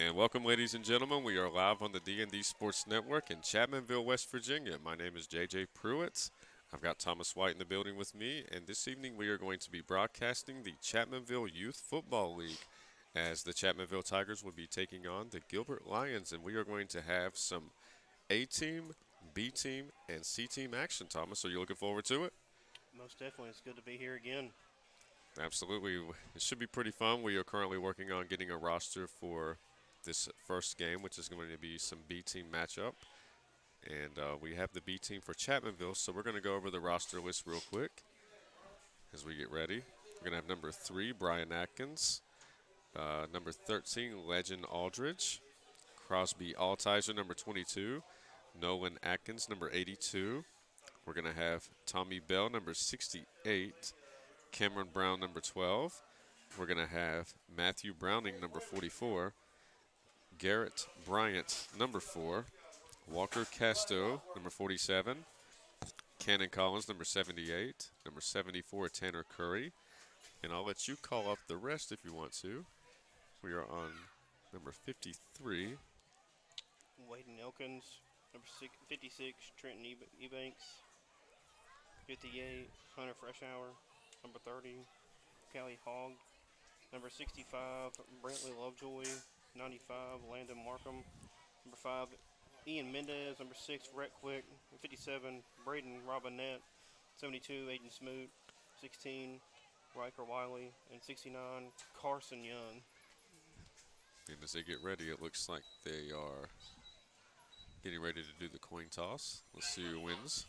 And welcome, ladies and gentlemen. We are live on the D&D Sports Network in Chapmanville, West Virginia. My name is JJ Pruitt. I've got Thomas White in the building with me, and this evening we are going to be broadcasting the Chapmanville Youth Football League as the Chapmanville Tigers will be taking on the Gilbert Lions, and we are going to have some A-team, B-team, and C-team action. Thomas, are you looking forward to it? Most definitely. It's good to be here again. Absolutely. It should be pretty fun. We are currently working on getting a roster for this first game, which is going to be some B team matchup. And we have the B team for Chapmanville, so we're going to go over the roster list real quick as we get ready. We're going to have number 3, Brian Atkins. Number 13, Legend Aldridge. Crosby Altizer, number 22. Nolan Atkins, number 82. We're going to have Tommy Bell, number 68. Cameron Brown, number 12. We're going to have Matthew Browning, number 44. Garrett Bryant, number 4. Walker Casto, number 47. Cannon Collins, number 78. Number 74, Tanner Curry. And I'll let you call up the rest if you want to. We are on number 53. Waden Elkins, number 56, Trenton Ebanks, 58, Hunter Freshour, number 30, Callie Hogg, number 65, Brantley Lovejoy, 95, Landon Markham, number 5, Ian Mendez, number 6, Rhett Quick, 57, Braden Robinette, 72, Aiden Smoot, 16, Riker Wiley, and 69, Carson Young. And as they get ready, it looks like they are getting ready to do the coin toss. Let's see who wins.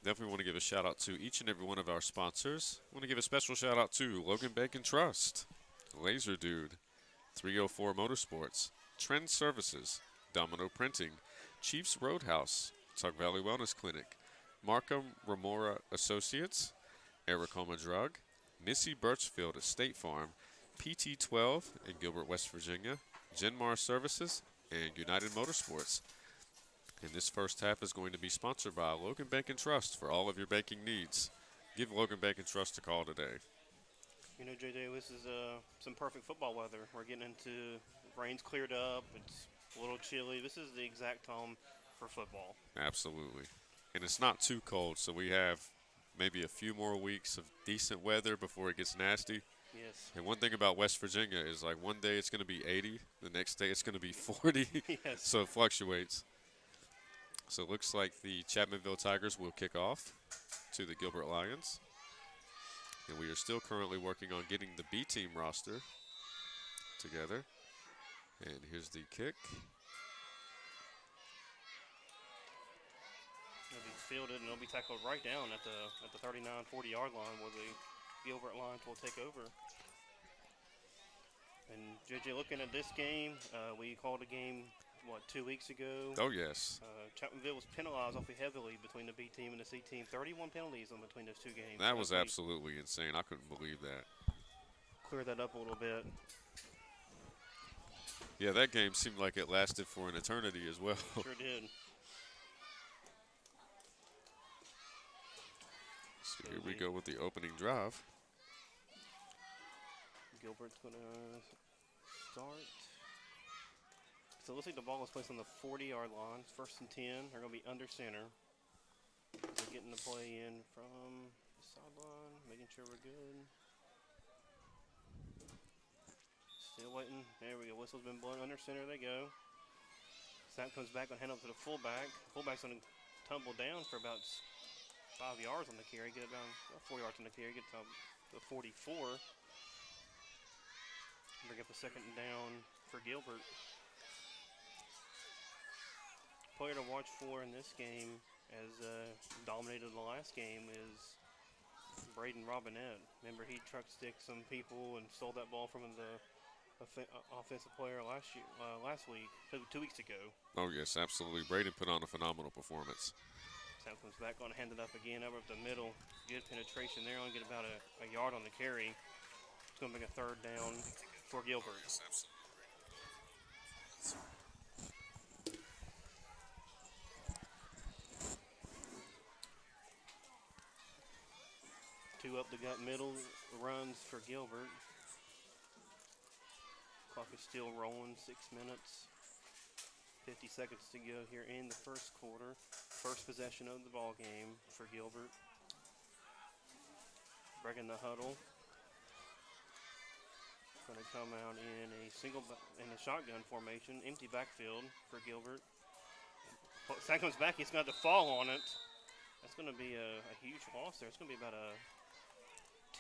Definitely want to give a shout out to each and every one of our sponsors. I want to give a special shout out to Logan Bacon Trust, Laser Dude, 304 Motorsports, Trend Services, Domino Printing, Chiefs Roadhouse, Tug Valley Wellness Clinic, Markham Remora Associates, Ericoma Drug, Missy Birchfield at State Farm, PT12 in Gilbert, West Virginia, Genmar Services, and United Motorsports. And this first half is going to be sponsored by Logan Bank and Trust for all of your banking needs. Give Logan Bank and Trust a call today. You know, JJ, this is some perfect football weather. We're getting into rain's cleared up. It's a little chilly. This is the exact time for football. Absolutely. And it's not too cold, so we have maybe a few more weeks of decent weather before it gets nasty. Yes. And one thing about West Virginia is like one day it's going to be 80, the next day it's going to be 40, Yes. so it fluctuates. So it looks like the Chapmanville Tigers will kick off to the Gilbert Lions. And we are still currently working on getting the B team roster together. And here's the kick. It'll be fielded and it'll be tackled right down at the 39, 40-yard line where the Gilbert Lions will take over. And JJ, looking at this game, we called a game 2 weeks ago. Oh, yes. Chapmanville was penalized awfully heavily between the B team and the C team. 31 penalties in between those two games. That was absolutely insane. I couldn't believe that. Clear that up a little bit. Yeah, that game seemed like it lasted for an eternity as well. Sure did. So here we go with the opening drive. Gilbert's going to start. So it looks like the ball is placed on the 40-yard line. It's 1st and 10. They're going to be under center. They're getting the play in from the sideline, making sure we're good. Still waiting. There we go. Whistle's been blown under center. They go. Snap comes back and hand up to the fullback. Fullback's going to tumble down for about 5 yards on the carry. Get it down 4 yards on the carry. Get to the 44. Bring up a 2nd and down for Gilbert. Player to watch for in this game, as dominated the last game, is Braden Robinette. Remember, he truck sticked some people and stole that ball from the offensive player last week, 2 weeks ago. Oh, yes, absolutely. Braden put on a phenomenal performance. Sam comes back on, hand it up again over up the middle. Good penetration there. Only get about a yard on the carry. It's going to bring a 3rd down for Gilbert. Yes, absolutely. 2 up the gut middle runs for Gilbert. Clock is still rolling, 6 minutes. 50 seconds to go here in the first quarter. First possession of the ball game for Gilbert. Breaking the huddle. Going to come out in a shotgun formation. Empty backfield for Gilbert. Sack comes back. He's got to fall on it. That's going to be a huge loss there. It's going to be about a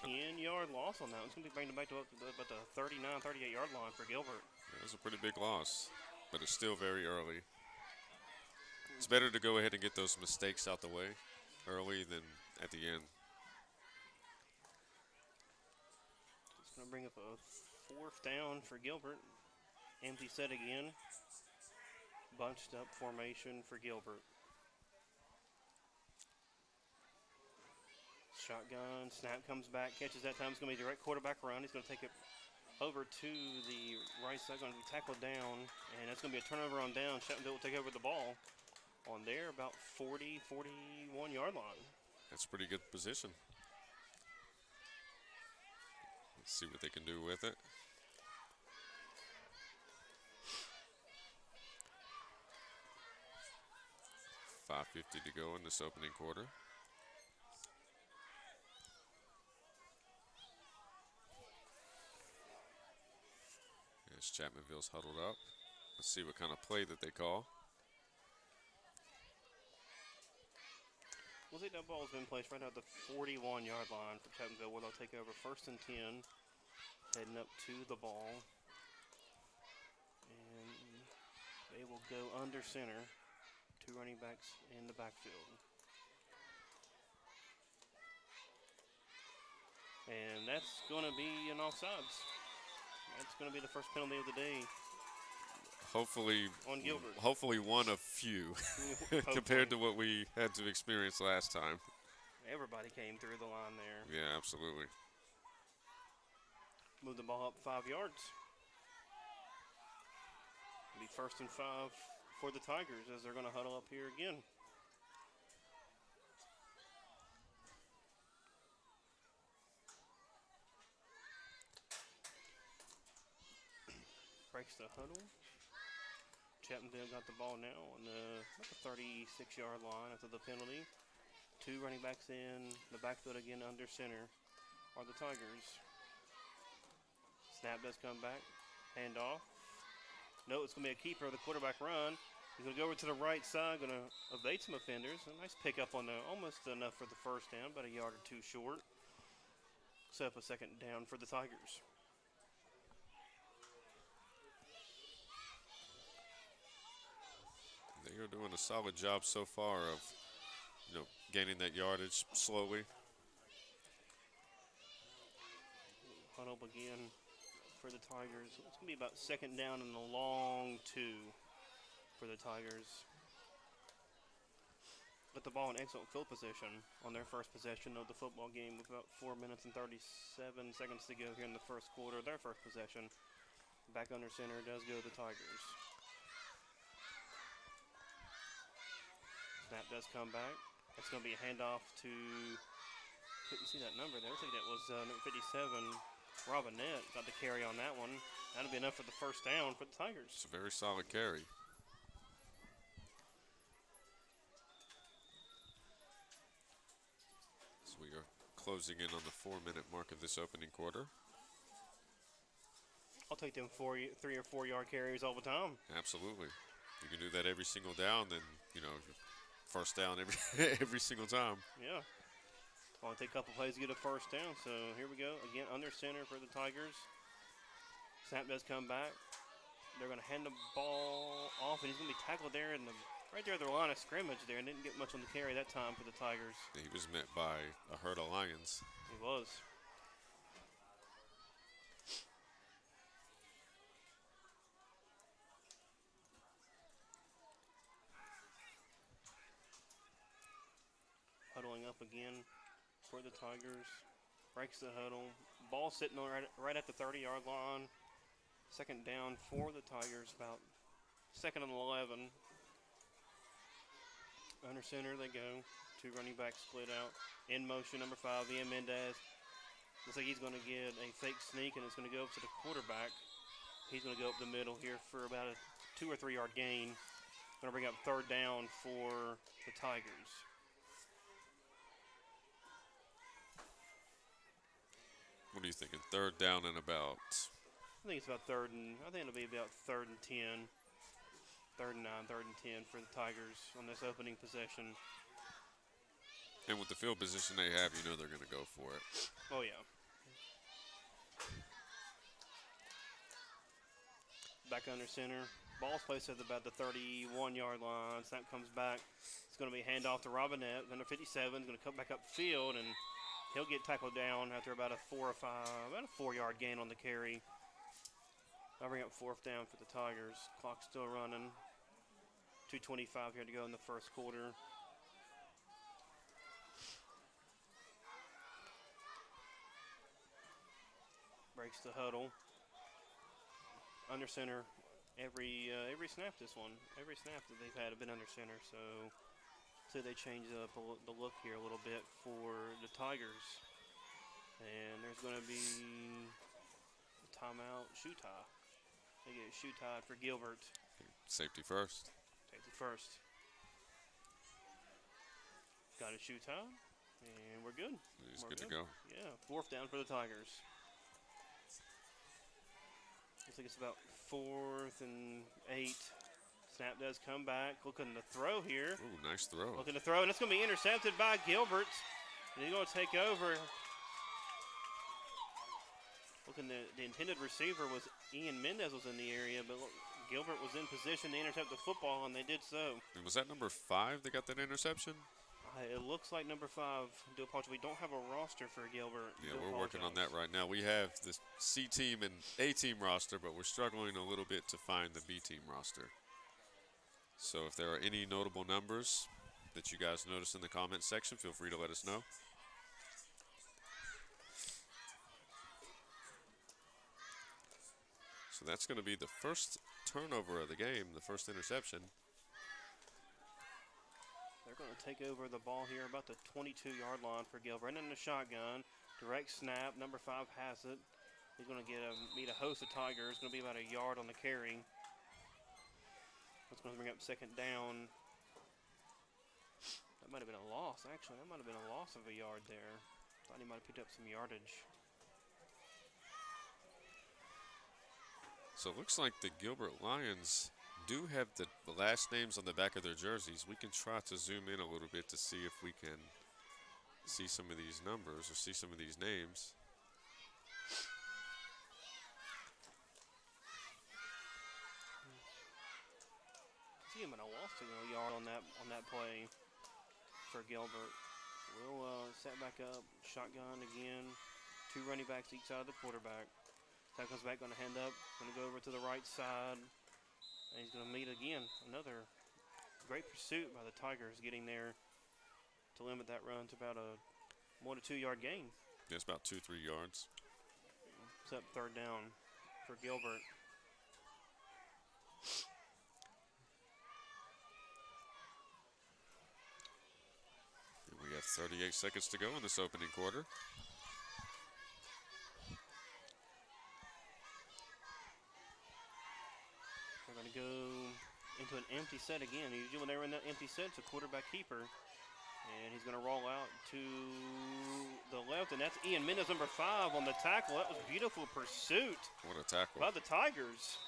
10-yard loss on that. It's going to be bringing it back to about the 39, 38-yard line for Gilbert. It was a pretty big loss, but it's still very early. It's better to go ahead and get those mistakes out the way early than at the end. It's going to bring up a 4th down for Gilbert. Empty set again. Bunched up formation for Gilbert. Shotgun, snap comes back, catches that time. It's going to be a direct quarterback run. He's going to take it over to the right side, going to be tackled down, and that's going to be a turnover on down. Chapmanville will take over the ball on their about 40, 41-yard line. That's a pretty good position. Let's see what they can do with it. $5:50 to go in this opening quarter. As Chapmanville's huddled up. Let's see what kind of play that they call. We'll see that ball's been placed right at the 41-yard line for Chapmanville, where they'll take over 1st and 10, heading up to the ball. And they will go under center. 2 running backs in the backfield. And that's going to be an offsides. That's going to be the first penalty of the day. Hopefully, on Gilbert. Hopefully one of few compared to what we had to experience last time. Everybody came through the line there. Yeah, absolutely. Move the ball up 5 yards. It'll be 1st and 5 for the Tigers as they're going to huddle up here again. Breaks the huddle. Chapmanville got the ball now on the 36-yard line after the penalty. 2 running backs in the backfield again under center are the Tigers. Snap does come back. Hand off. No, it's going to be a keeper of the quarterback run. He's going to go over to the right side, going to evade some offenders. A nice pickup on the almost enough for the 1st down, about a yard or 2 short. Set up a 2nd down for the Tigers. They are doing a solid job so far of, gaining that yardage slowly. Huddle up again for the Tigers. It's going to be about 2nd down and a long 2 for the Tigers. Got the ball in excellent field position on their first possession of the football game with about 4 minutes and 37 seconds to go here in the first quarter. Their first possession. Back under center does go the Tigers. Snap does come back. It's going to be a handoff to, couldn't see that number there. I think that was number 57, Robinette. Got the carry on that one. That'll be enough for the 1st down for the Tigers. It's a very solid carry. So we are closing in on the 4-minute mark of this opening quarter. I'll take them 3 or 4 yard carries all the time. Absolutely. You can do that every single down, then, 1st down every single time. Yeah. Only take a couple plays to get a 1st down. So here we go. Again, under center for the Tigers. Snap does come back. They're going to hand the ball off, and he's going to be tackled there right there at the line of scrimmage there, and didn't get much on the carry that time for the Tigers. He was met by a herd of lions. He was. Huddling up again for the Tigers. Breaks the huddle. Ball sitting right at the 30-yard line. 2nd down for the Tigers, about 2nd and 11. Under center they go. 2 running backs split out. In motion, number 5, Ian Mendez. Looks like he's going to get a fake sneak, and it's going to go up to the quarterback. He's going to go up the middle here for about a 2 or 3 yard gain. Going to bring up third down for the Tigers. What are you thinking? Third down and about? I think it's about I think it'll be about 3rd and 10. 3rd and 9, 3rd and 10 for the Tigers on this opening possession. And with the field position they have, you know they're going to go for it. Oh, yeah. Back under center. Ball's placed at about the 31-yard line. Snap comes back. It's going to be handoff to Robinette. Under 57 is going to come back upfield, and he'll get tackled down after about a 4-yard gain on the carry. I'll bring up 4th down for the Tigers. Clock's still running. 2:25 here to go in the first quarter. Breaks the huddle. Under center every snap this one. Every snap that they've had have been under center, so they change up the look here a little bit for the Tigers. And there's going to be a timeout, shoe tie. They get a shoe tied for Gilbert. Safety first. Safety first. Got a shoe tie, and we're good. He's good to go. Yeah, 4th down for the Tigers. Looks like it's about 4th and 8. Snap does come back. Looking to throw here. Ooh, nice throw. Looking to throw, and it's going to be intercepted by Gilbert. And he's going to take over. Looking, the intended receiver was Ian Mendez was in the area, but look, Gilbert was in position to intercept the football, and they did so. And was that number 5 that got that interception? It looks like number 5. Do apologize. We don't have a roster for Gilbert. Yeah, we're working on that right now. We have the C team and A team roster, but we're struggling a little bit to find the B team roster. So if there are any notable numbers that you guys notice in the comment section, feel free to let us know. So that's going to be the first turnover of the game, the first interception. They're going to take over the ball here about the 22-yard line for Gilbert. And in the shotgun, direct snap, number 5 has it. He's going to meet a host of Tigers. It's going to be about a yard on the carry. That's going to bring up 2nd down. That might have been a loss, actually. That might have been a loss of a yard there. Thought he might have picked up some yardage. So it looks like the Gilbert Lions do have the last names on the back of their jerseys. We can try to zoom in a little bit to see if we can see some of these numbers or see some of these names. See him in a loss to a yard on that play for Gilbert. We'll set back up, shotgun again. 2 running backs each side of the quarterback. That comes back, going to hand up, going to go over to the right side. And he's going to meet again. Another great pursuit by the Tigers, getting there to limit that run to about a 1 to 2 yard gain. Yeah, it's about 2-3 yards. It's up 3rd down for Gilbert. And we have 38 seconds to go in this opening quarter. They're going to go into an empty set again. Usually when they run that empty set, it's a quarterback keeper. And he's going to roll out to the left, and that's Ian Mendez, number 5, on the tackle. That was a beautiful pursuit. What a tackle. By the Tigers.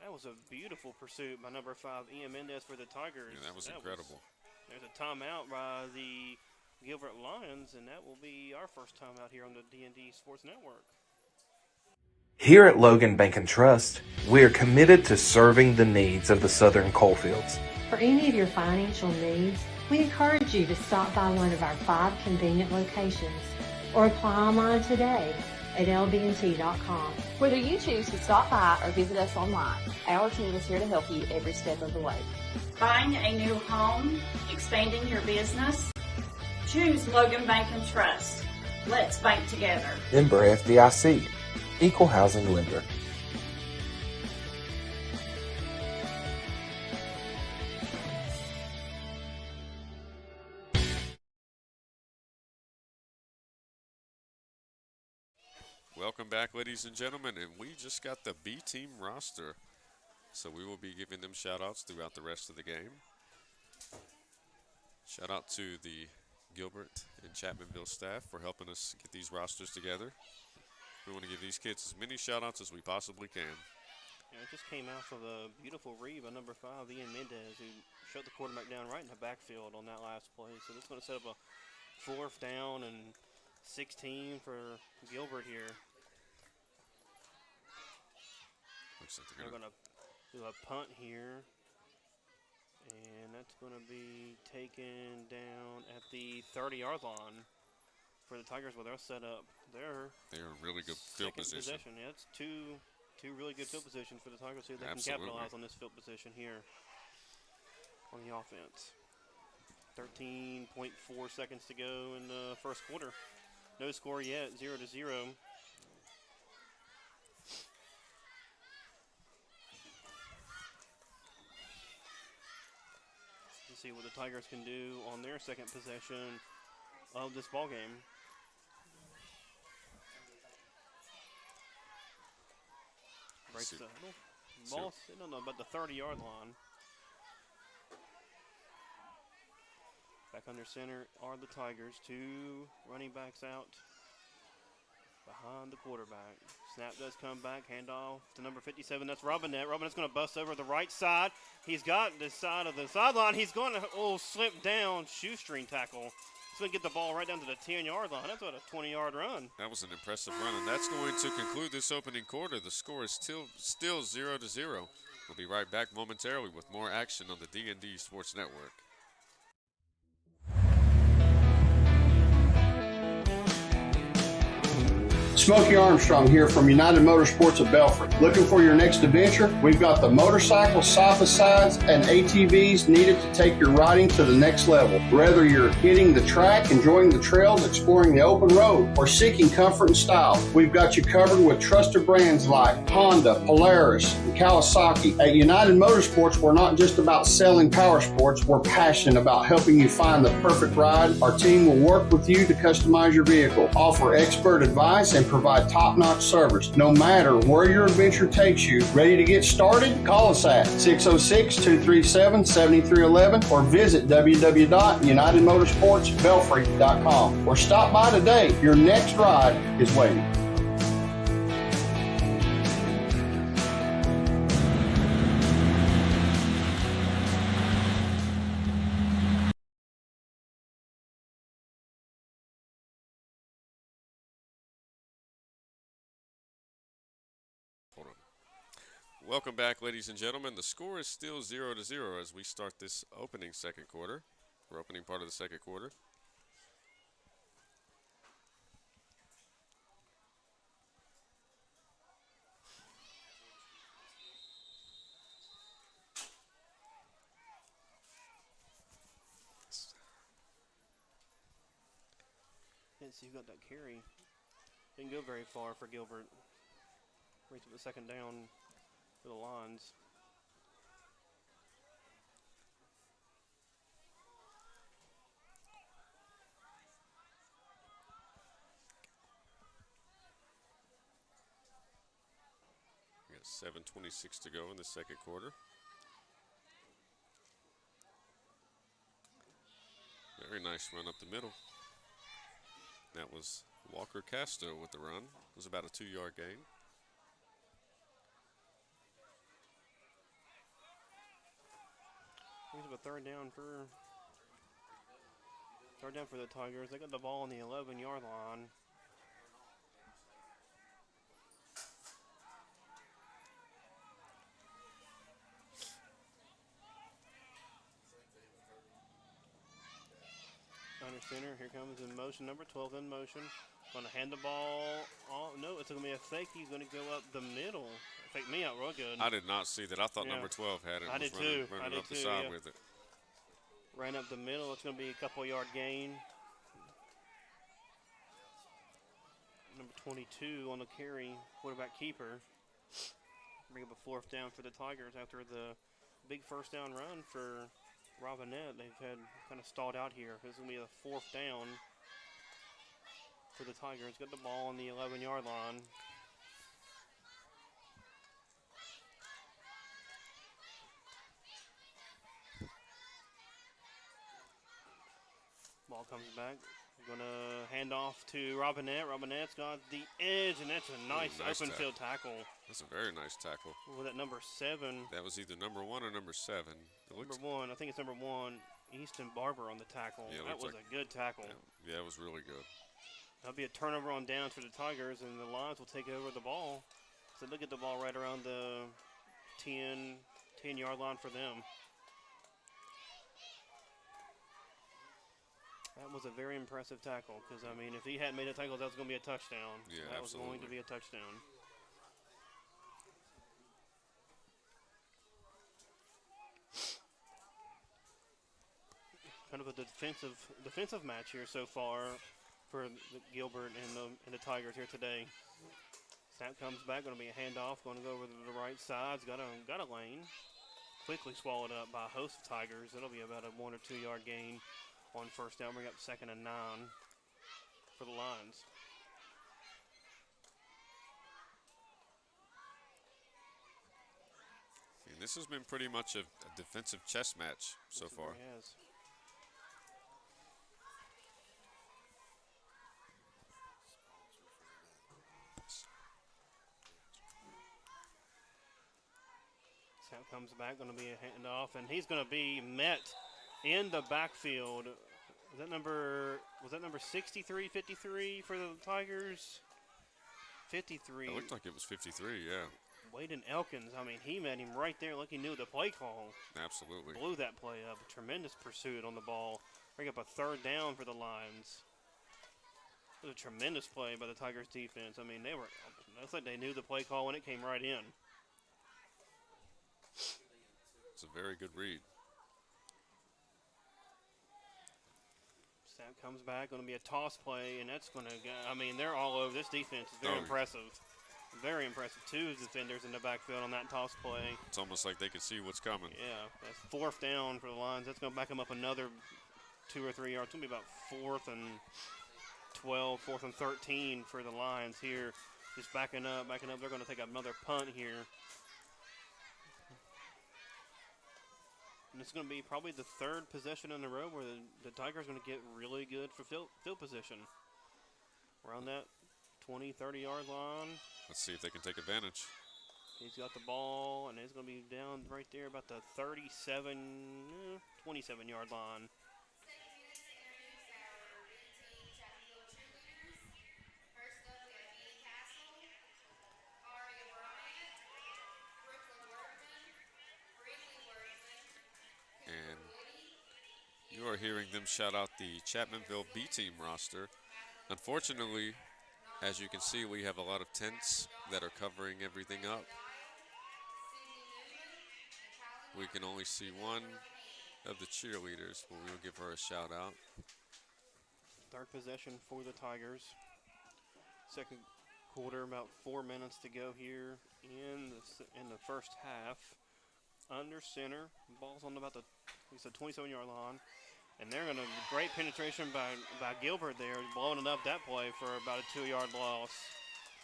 That was a beautiful pursuit by number 5, Ian Mendez, for the Tigers. Yeah, that was incredible. There's a timeout by the Gilbert Lions, and that will be our first timeout here on the D&D Sports Network. Here at Logan Bank and Trust, we are committed to serving the needs of the Southern Coalfields. For any of your financial needs, we encourage you to stop by one of our 5 convenient locations or apply online today at lbnt.com. Whether you choose to stop by or visit us online, our team is here to help you every step of the way. Buying a new home, expanding your business? Choose Logan Bank and Trust. Let's bank together. Member FDIC, Equal Housing Lender. Welcome back, ladies and gentlemen, and we just got the B team roster. So we will be giving them shout-outs throughout the rest of the game. Shout out to the Gilbert and Chapmanville staff for helping us get these rosters together. We want to give these kids as many shout-outs as we possibly can. Yeah, it just came off of a beautiful read by number 5, Ian Mendez, who shut the quarterback down right in the backfield on that last play. So this is going to set up a 4th down and 16 for Gilbert here. Looks like They're going to do a punt here. And that's going to be taken down at the 30-yard line for the Tigers, where they're set up. They're in really good field position. Yeah, it's two really good field positions for the Tigers here. They can Absolutely. capitalize on this field position here on the offense. 13.4 seconds to go in the first quarter. No score yet, 0-0. Let's see what the Tigers can do on their second possession of this ball game. Breaks the huddle. Ball sitting on about the 30-yard line. Back under center are the Tigers. 2 running backs out behind the quarterback. Snap does come back. Handoff to number 57. That's Robinette. Robinette's going to bust over the right side. He's got the side of the sideline. He's going to slip down. Shoestring tackle. He's going to get the ball right down to the 10-yard line. That's about a 20-yard run. That was an impressive run, and that's going to conclude this opening quarter. The score is still 0-0. We'll be right back momentarily with more action on the D&D Sports Network. Smokey Armstrong here from United Motorsports of Belfry. Looking for your next adventure? We've got the motorcycles, side-by-sides, and ATVs needed to take your riding to the next level. Whether you're hitting the track, enjoying the trails, exploring the open road, or seeking comfort and style, we've got you covered with trusted brands like Honda, Polaris, and Kawasaki. At United Motorsports, we're not just about selling power sports. We're passionate about helping you find the perfect ride. Our team will work with you to customize your vehicle, offer expert advice, and provide top-notch service. No matter where your adventure takes you, ready to get started? Call us at 606-237-7311 or visit www.unitedmotorsportsbelfry.com or stop by today. Your next ride is waiting. Welcome back, ladies and gentlemen. The score is still 0-0 as we start this opening second quarter, or opening part of the second quarter. Let's see who got that carry. Didn't go very far for Gilbert. Right to the second down for the lines. We got 7:26 to go in the second quarter. Very nice run up the middle. That was Walker Castro with the run. It was about a 2-yard gain. Here's a third down for the Tigers. They got the ball on the 11-yard line. Under center, here comes in motion, number 12 in motion. Going to hand the ball. Oh, no, it's going to be a fake. He's going to go up the middle. Fake me out real good. I did not see that. I thought number 12 had it. I did too. Running up the side with it. Ran up the middle. It's going to be a couple-yard gain. Number 22 on the carry, quarterback keeper. Bring up a 4th down for the Tigers after the big first down run for Robinette. They've had kind of stalled out here. This is going to be a 4th down for the Tigers. Got the ball on the 11-yard line. Ball comes back. Going to hand off to Robinette. Robinette's got the edge, and that's a nice open field tackle. That's a very nice tackle. With that number 7. That was either number 1 or number 7. Number 1, I think it's number 1, Easton Barber on the tackle. Yeah, that was a good tackle. Yeah, it was really good. That'll be a turnover on downs for the Tigers, and the Lions will take over the ball. So they'll get the ball right around the 10-yard line for them. That was a very impressive tackle because, I mean, if he hadn't made a tackle, that was going to be a touchdown. Yeah, that absolutely. was going to be a touchdown. Kind of a defensive match here so far for Gilbert and the Tigers here today. Snap comes back, going to be a handoff, going to go over to the right side. Got a lane. Quickly swallowed up by a host of Tigers. It'll be about a 1 or 2 yard gain on first down. Bring up 2nd and 9 for the Lions. And this has been pretty much a defensive chess match so far. It has. Snap comes back, going to be a handoff, and he's going to be met in the backfield. Was that number 63, 53 for the Tigers? 53. It looked like it was 53, yeah. Waden Elkins, I mean, he met him right there like he knew the play call. Absolutely. Blew that play up. A tremendous pursuit on the ball. Bring up a 3rd down for the Lions. It was a tremendous play by the Tigers defense. I mean, it's like they knew the play call when it came right in. It's a very good read. Snap comes back, going to be a toss play, and that's going to go. I mean, they're all over. This defense is very impressive. Very impressive. 2 defenders in the backfield on that toss play. It's almost like they can see what's coming. Yeah, that's 4th down for the Lions. That's going to back them up another 2 or 3 yards. It's going to be about 4th and 12, 4th and 13 for the Lions here. Just backing up. They're going to take another punt here. And it's going to be probably the 3rd possession in a row where the Tigers are going to get really good for field position. Around that 20, 30-yard line. Let's see if they can take advantage. He's got the ball, and it's going to be down right there about the 27-yard line. And you are hearing them shout out the Chapmanville B team roster. Unfortunately, as you can see, we have a lot of tents that are covering everything up. We can only see one of the cheerleaders, but we will give her a shout out. 3rd possession for the Tigers. 2nd quarter, about 4 minutes to go here in the first half. Under center, ball's on about the 27-yard line, and they're going to great penetration by Gilbert there, blowing it up that play for about a 2-yard loss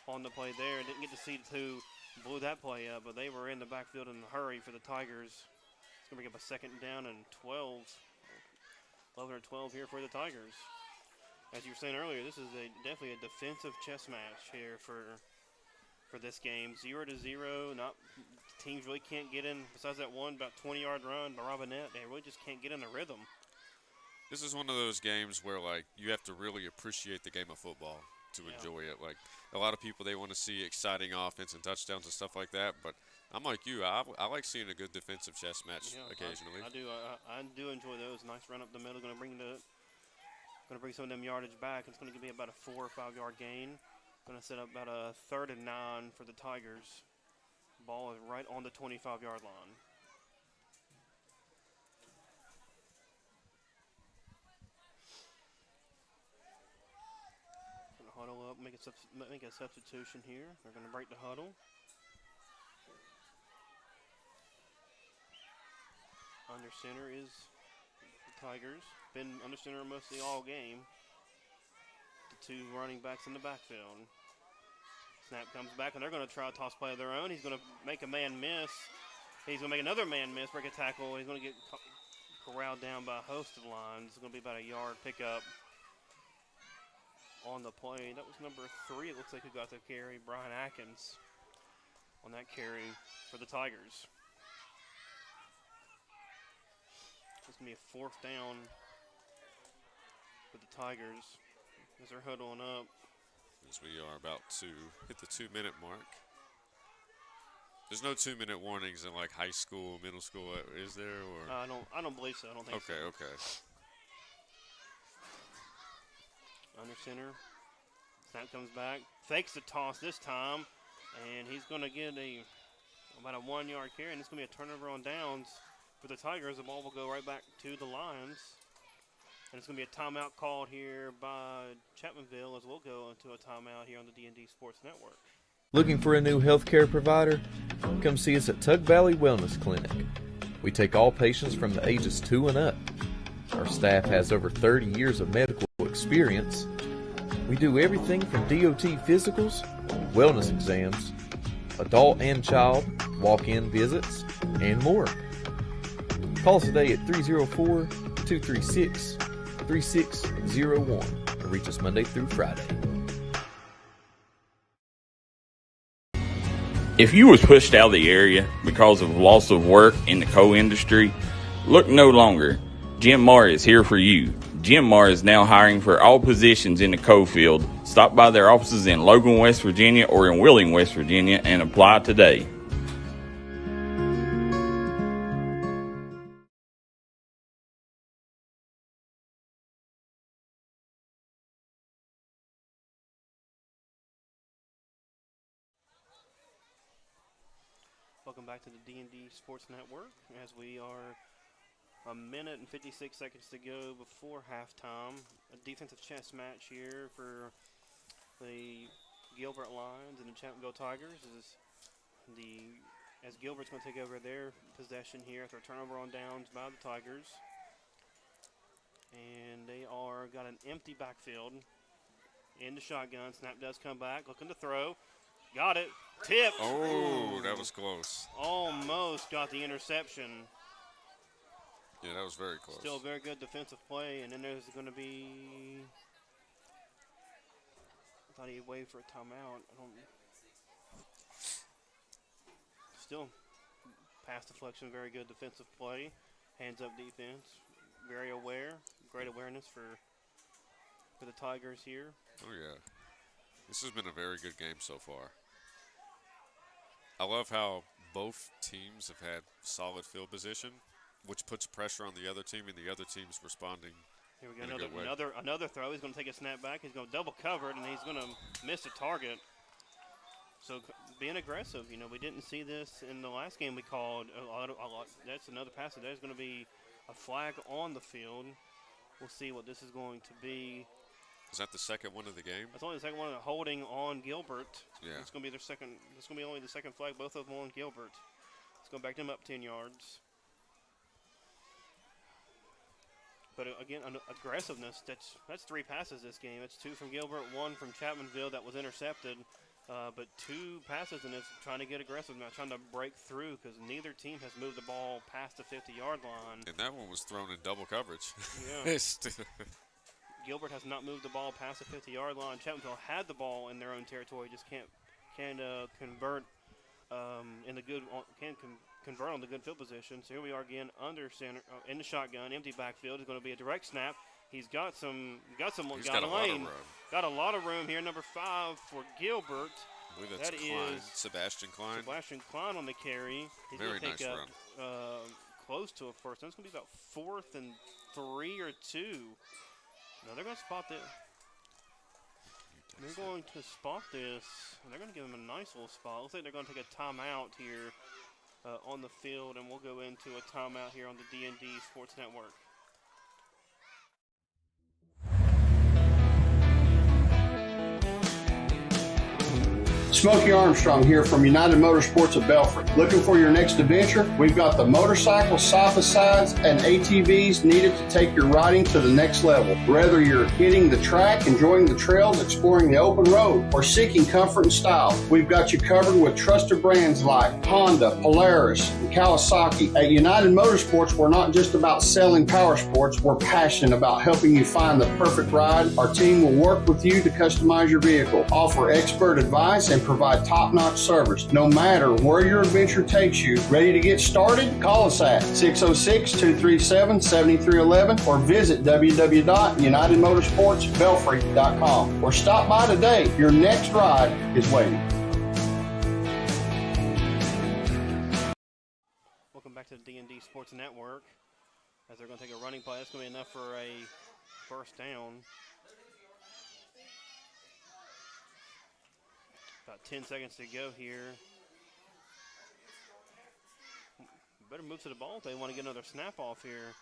on the play there. Didn't get to see who blew that play up, but they were in the backfield in a hurry for the Tigers. It's going to bring up a 2nd down and 12, 11 or 12 here for the Tigers. As you were saying earlier, this is definitely a defensive chess match here for this game. 0-0, teams really can't get in. Besides that one about 20-yard run by Robinette, they really just can't get in the rhythm. This is one of those games where, like, you have to really appreciate the game of football to enjoy it. Like, a lot of people, they want to see exciting offense and touchdowns and stuff like that, but I'm like you. I like seeing a good defensive chess match occasionally. I do. I do enjoy those. Nice run up the middle. Going to bring some of them yardage back. It's going to be about a 4 or 5 yard gain. Going to set up about a 3rd and 9 for the Tigers. Ball is right on the 25-yard line. Going to huddle up, make a substitution here. They're going to break the huddle. Under center is the Tigers. Been under center mostly all game. The 2 running backs in the backfield. Snap comes back, and they're going to try a toss play of their own. He's going to make a man miss. He's going to make another man miss, break a tackle. He's going to get corralled down by a host of lines. It's going to be about a yard pickup on the play. That was number 3, it looks like, who got the carry, Brian Atkins, on that carry for the Tigers. It's going to be a 4th down for the Tigers as they're huddling up. As we are about to hit the 2-minute mark. There's no 2-minute warnings in like high school, middle school, is there? Or I don't believe so. I don't think so. Okay. Under center. Snap comes back. Fakes the toss this time. And he's going to get about a 1-yard carry. And it's going to be a turnover on downs for the Tigers. The ball will go right back to the Lions. And it's going to be a timeout called here by Chapmanville as we'll go into a timeout here on the D&D Sports Network. Looking for a new healthcare provider? Come see us at Tug Valley Wellness Clinic. We take all patients from the ages 2 and up. Our staff has over 30 years of medical experience. We do everything from DOT physicals, wellness exams, adult and child, walk-in visits, and more. Call us today at 304-236-3601 and reach us Monday through Friday. If you was pushed out of the area because of loss of work in the coal industry, look no longer. Jim Marr is here for you. Jim Marr is now hiring for all positions in the coal field. Stop by their offices in Logan, West Virginia or in Wheeling, West Virginia and apply today. Welcome back to the D&D Sports Network as we are a minute and 56 seconds to go before halftime. A defensive chess match here for the Gilbert Lions and the Chapmanville Tigers as Gilbert's going to take over their possession here after a turnover on downs by the Tigers. And they got an empty backfield in the shotgun. Snap does come back, looking to throw. Got it. Tipped. Oh, that was close. Almost got the interception. Yeah, that was very close. Still a very good defensive play. And then there's going to be, I thought he waved for a timeout. Still, pass deflection, very good defensive play. Hands up defense. Very aware. Great awareness for the Tigers here. Oh, yeah. This has been a very good game so far. I love how both teams have had solid field position, which puts pressure on the other team, and the other team's responding. Here we go, another throw. He's going to take a snap back. He's going to double cover it, and he's going to miss a target. So being aggressive, we didn't see this in the last game we called. A lot. That's another pass. There's going to be a flag on the field. We'll see what this is going to be. Is that the second one of the game? That's only the second one, holding on Gilbert. Yeah. It's going to be their second. It's going to be only the second flag, both of them on Gilbert. It's going to back them up 10 yards. But again, aggressiveness. That's 3 passes this game. It's 2 from Gilbert, 1 from Chapmanville that was intercepted. But 2 passes, and it's trying to get aggressive now, trying to break through because neither team has moved the ball past the 50-yard line. And that one was thrown in double coverage. Yeah. Gilbert has not moved the ball past the 50-yard line. Chapmanville had the ball in their own territory, just can't convert convert on the good field position. So here we are again under center in the shotgun, empty backfield. It's going to be a direct snap. He's got a lane. Got a lot of room here. Number 5 for Gilbert. I believe that's Klein. Sebastian Klein. Sebastian Klein on the carry. He's Very going to take nice up close to a first. It's going to be about 4th and 3 or 2. Now they're going to spot this. They're going to spot this, and they're going to give him a nice little spot. Looks like they're going to take a timeout here on the field, and we'll go into a timeout here on the D&D Sports Network. Smokey Armstrong here from United Motorsports of Belfry. Looking for your next adventure? We've got the motorcycles, side-by-sides, and ATVs needed to take your riding to the next level. Whether you're hitting the track, enjoying the trails, exploring the open road, or seeking comfort and style, we've got you covered with trusted brands like Honda, Polaris, and Kawasaki. At United Motorsports, we're not just about selling power sports, we're passionate about helping you find the perfect ride. Our team will work with you to customize your vehicle, offer expert advice, and provide top-notch service. No matter where your adventure takes you, ready to get started? Call us at 606-237-7311 or visit www.unitedmotorsportsbelfry.com or stop by today. Your next ride is waiting. Welcome back to the D&D Sports Network. As they're going to take a running play, that's going to be enough for a first down. About 10 seconds to go here. Better move to the ball if they want to get another snap off here.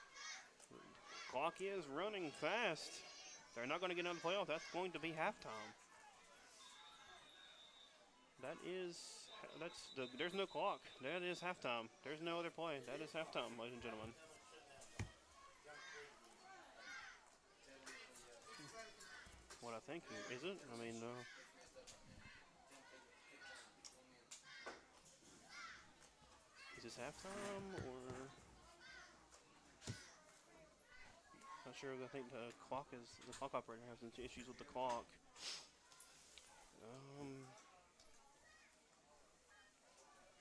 Clock is running fast. They're not going to get another play off. That's going to be halftime. There's no clock. That is halftime. There's no other play. That is halftime, ladies and gentlemen. What I think, is it? I mean, is this halftime or? Not sure. I think the clock operator has some issues with the clock.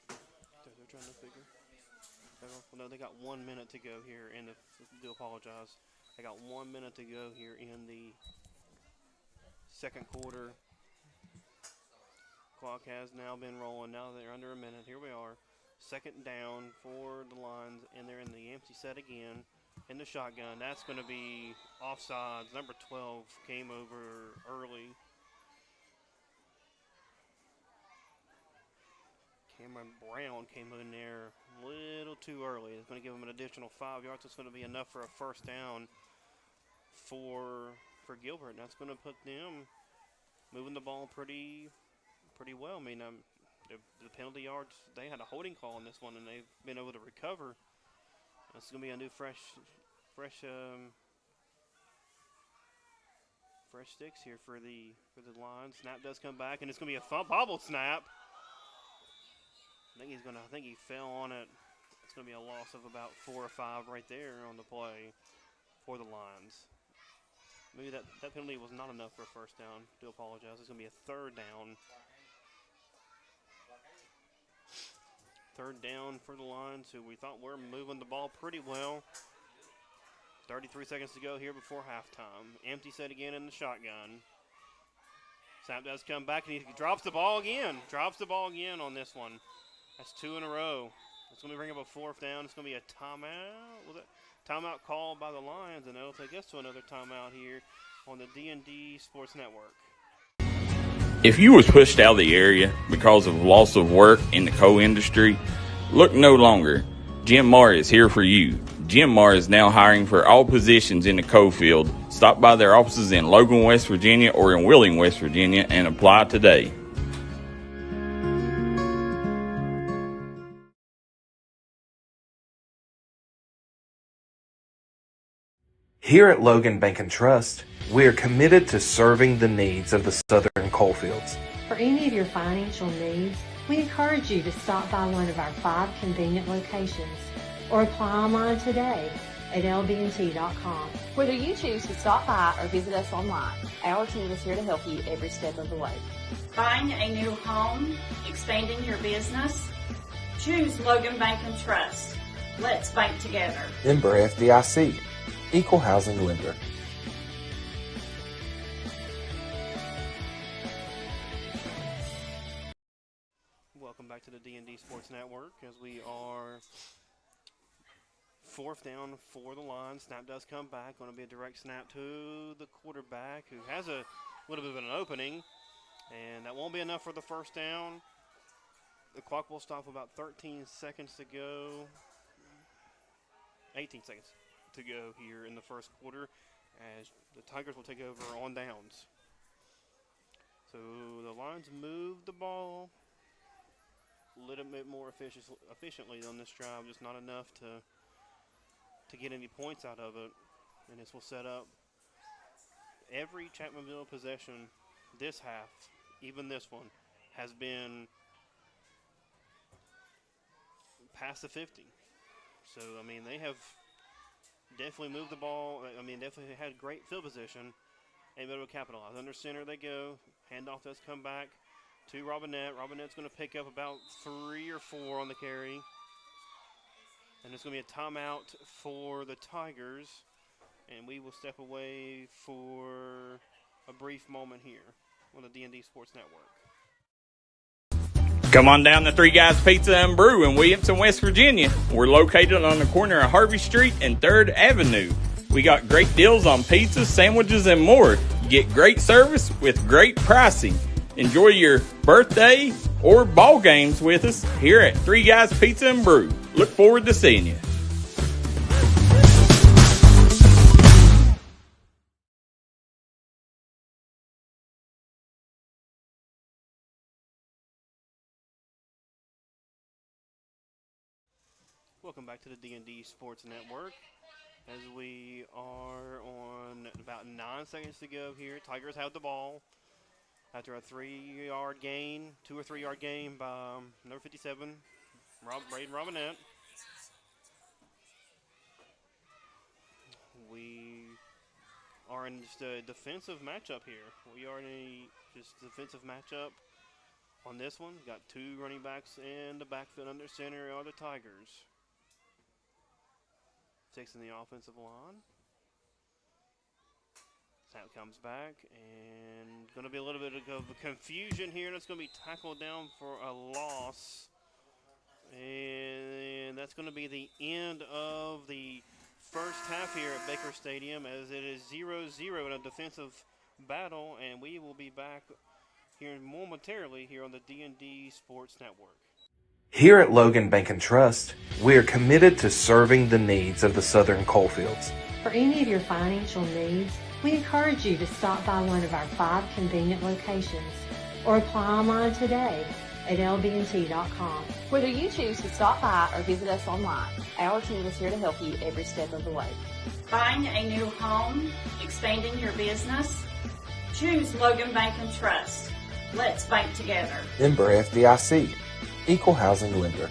They're trying to figure. Well, no, they got 1 minute to go here, and do apologize. They got 1 minute to go here in the second quarter. Clock has now been rolling. Now they're under a minute. Here we are. Second down for the Lions, and they're in the empty set again. In the shotgun. That's going to be offsides. Number 12 came over early. Cameron Brown came in there a little too early. It's going to give him an additional 5 yards. It's going to be enough for a first down for Gilbert. And that's going to put them moving the ball pretty well. I mean, the penalty yards, they had a holding call on this one, and they've been able to recover. It's going to be a new fresh sticks here for the Lions. Snap does come back, and it's going to be a bobble snap. I think he fell on it. It's going to be a loss of about 4 or 5 right there on the play for the Lions. Maybe that penalty was not enough for a first down. Do apologize. It's going to be a third down. Third down for the Lions, who we thought were moving the ball pretty well. 33 seconds to go here before halftime. Empty set again in the shotgun. Snap does come back, and he drops the ball again. Drops the ball again on this one. That's 2 in a row. It's going to bring up a fourth down. It's going to be a timeout. Was it timeout called by the Lions, and that'll take us to another timeout here on the D&D Sports Network. If you was pushed out of the area because of loss of work in the coal industry, look no longer. Jim Marr is here for you. Jim Marr is now hiring for all positions in the coal field. Stop by their offices in Logan, West Virginia or in Wheeling, West Virginia and apply today. Here at Logan Bank and Trust, we are committed to serving the needs of the southern coalfields. For any of your financial needs, we encourage you to stop by one of our 5 convenient locations or apply online today at lbnt.com. Whether you choose to stop by or visit us online, our team is here to help you every step of the way. Buying a new home, expanding your business? Choose Logan Bank and Trust. Let's bank together. Member FDIC, Equal Housing Lender. Welcome back to the D&D Sports Network as we are fourth down for the Lions. Snap does come back. Going to be a direct snap to the quarterback who has a little bit of an opening. And that won't be enough for the first down. The clock will stop about 13 seconds to go. 18 seconds to go here in the first quarter as the Tigers will take over on downs. So the Lions moved the ball a little bit more efficiently on this drive, just not enough to get any points out of it. And this will set up every Chapmanville possession this half, even this one, has been past the 50. So, I mean, they have definitely moved the ball. I mean, definitely had great field position and be able to capitalize. Under center they go. Handoff does come back to Robinette. Robinette's going to pick up about 3 or 4 on the carry. And it's going to be a timeout for the Tigers. And we will step away for a brief moment here on the D&D Sports Network. Come on down to Three Guys Pizza and Brew in Williamson, West Virginia. We're located on the corner of Harvey Street and 3rd Avenue. We got great deals on pizzas, sandwiches, and more. You get great service with great pricing. Enjoy your birthday or ball games with us here at Three Guys Pizza and Brew. Look forward to seeing you. Welcome back to the D&D Sports Network. As we are on about 9 seconds to go here, Tigers have the ball after a 3-yard gain, 2 or 3 yard gain by number 57, Braden Robinette. We are in just a defensive matchup here. We are in a just defensive matchup on this one. Got 2 running backs in the backfield under center are the Tigers. Fixing the offensive line. Snap comes back, and going to be a little bit of confusion here, and it's going to be tackled down for a loss. And that's going to be the end of the first half here at Baker Stadium, as it is 0-0 in a defensive battle, and we will be back here momentarily here on the D&D Sports Network. Here at Logan Bank and Trust, we are committed to serving the needs of the Southern Coalfields. For any of your financial needs, we encourage you to stop by one of our 5 convenient locations or apply online today at lbnt.com. Whether you choose to stop by or visit us online, our team is here to help you every step of the way. Buying a new home, expanding your business? Choose Logan Bank and Trust. Let's bank together. Member FDIC, Equal Housing Lender.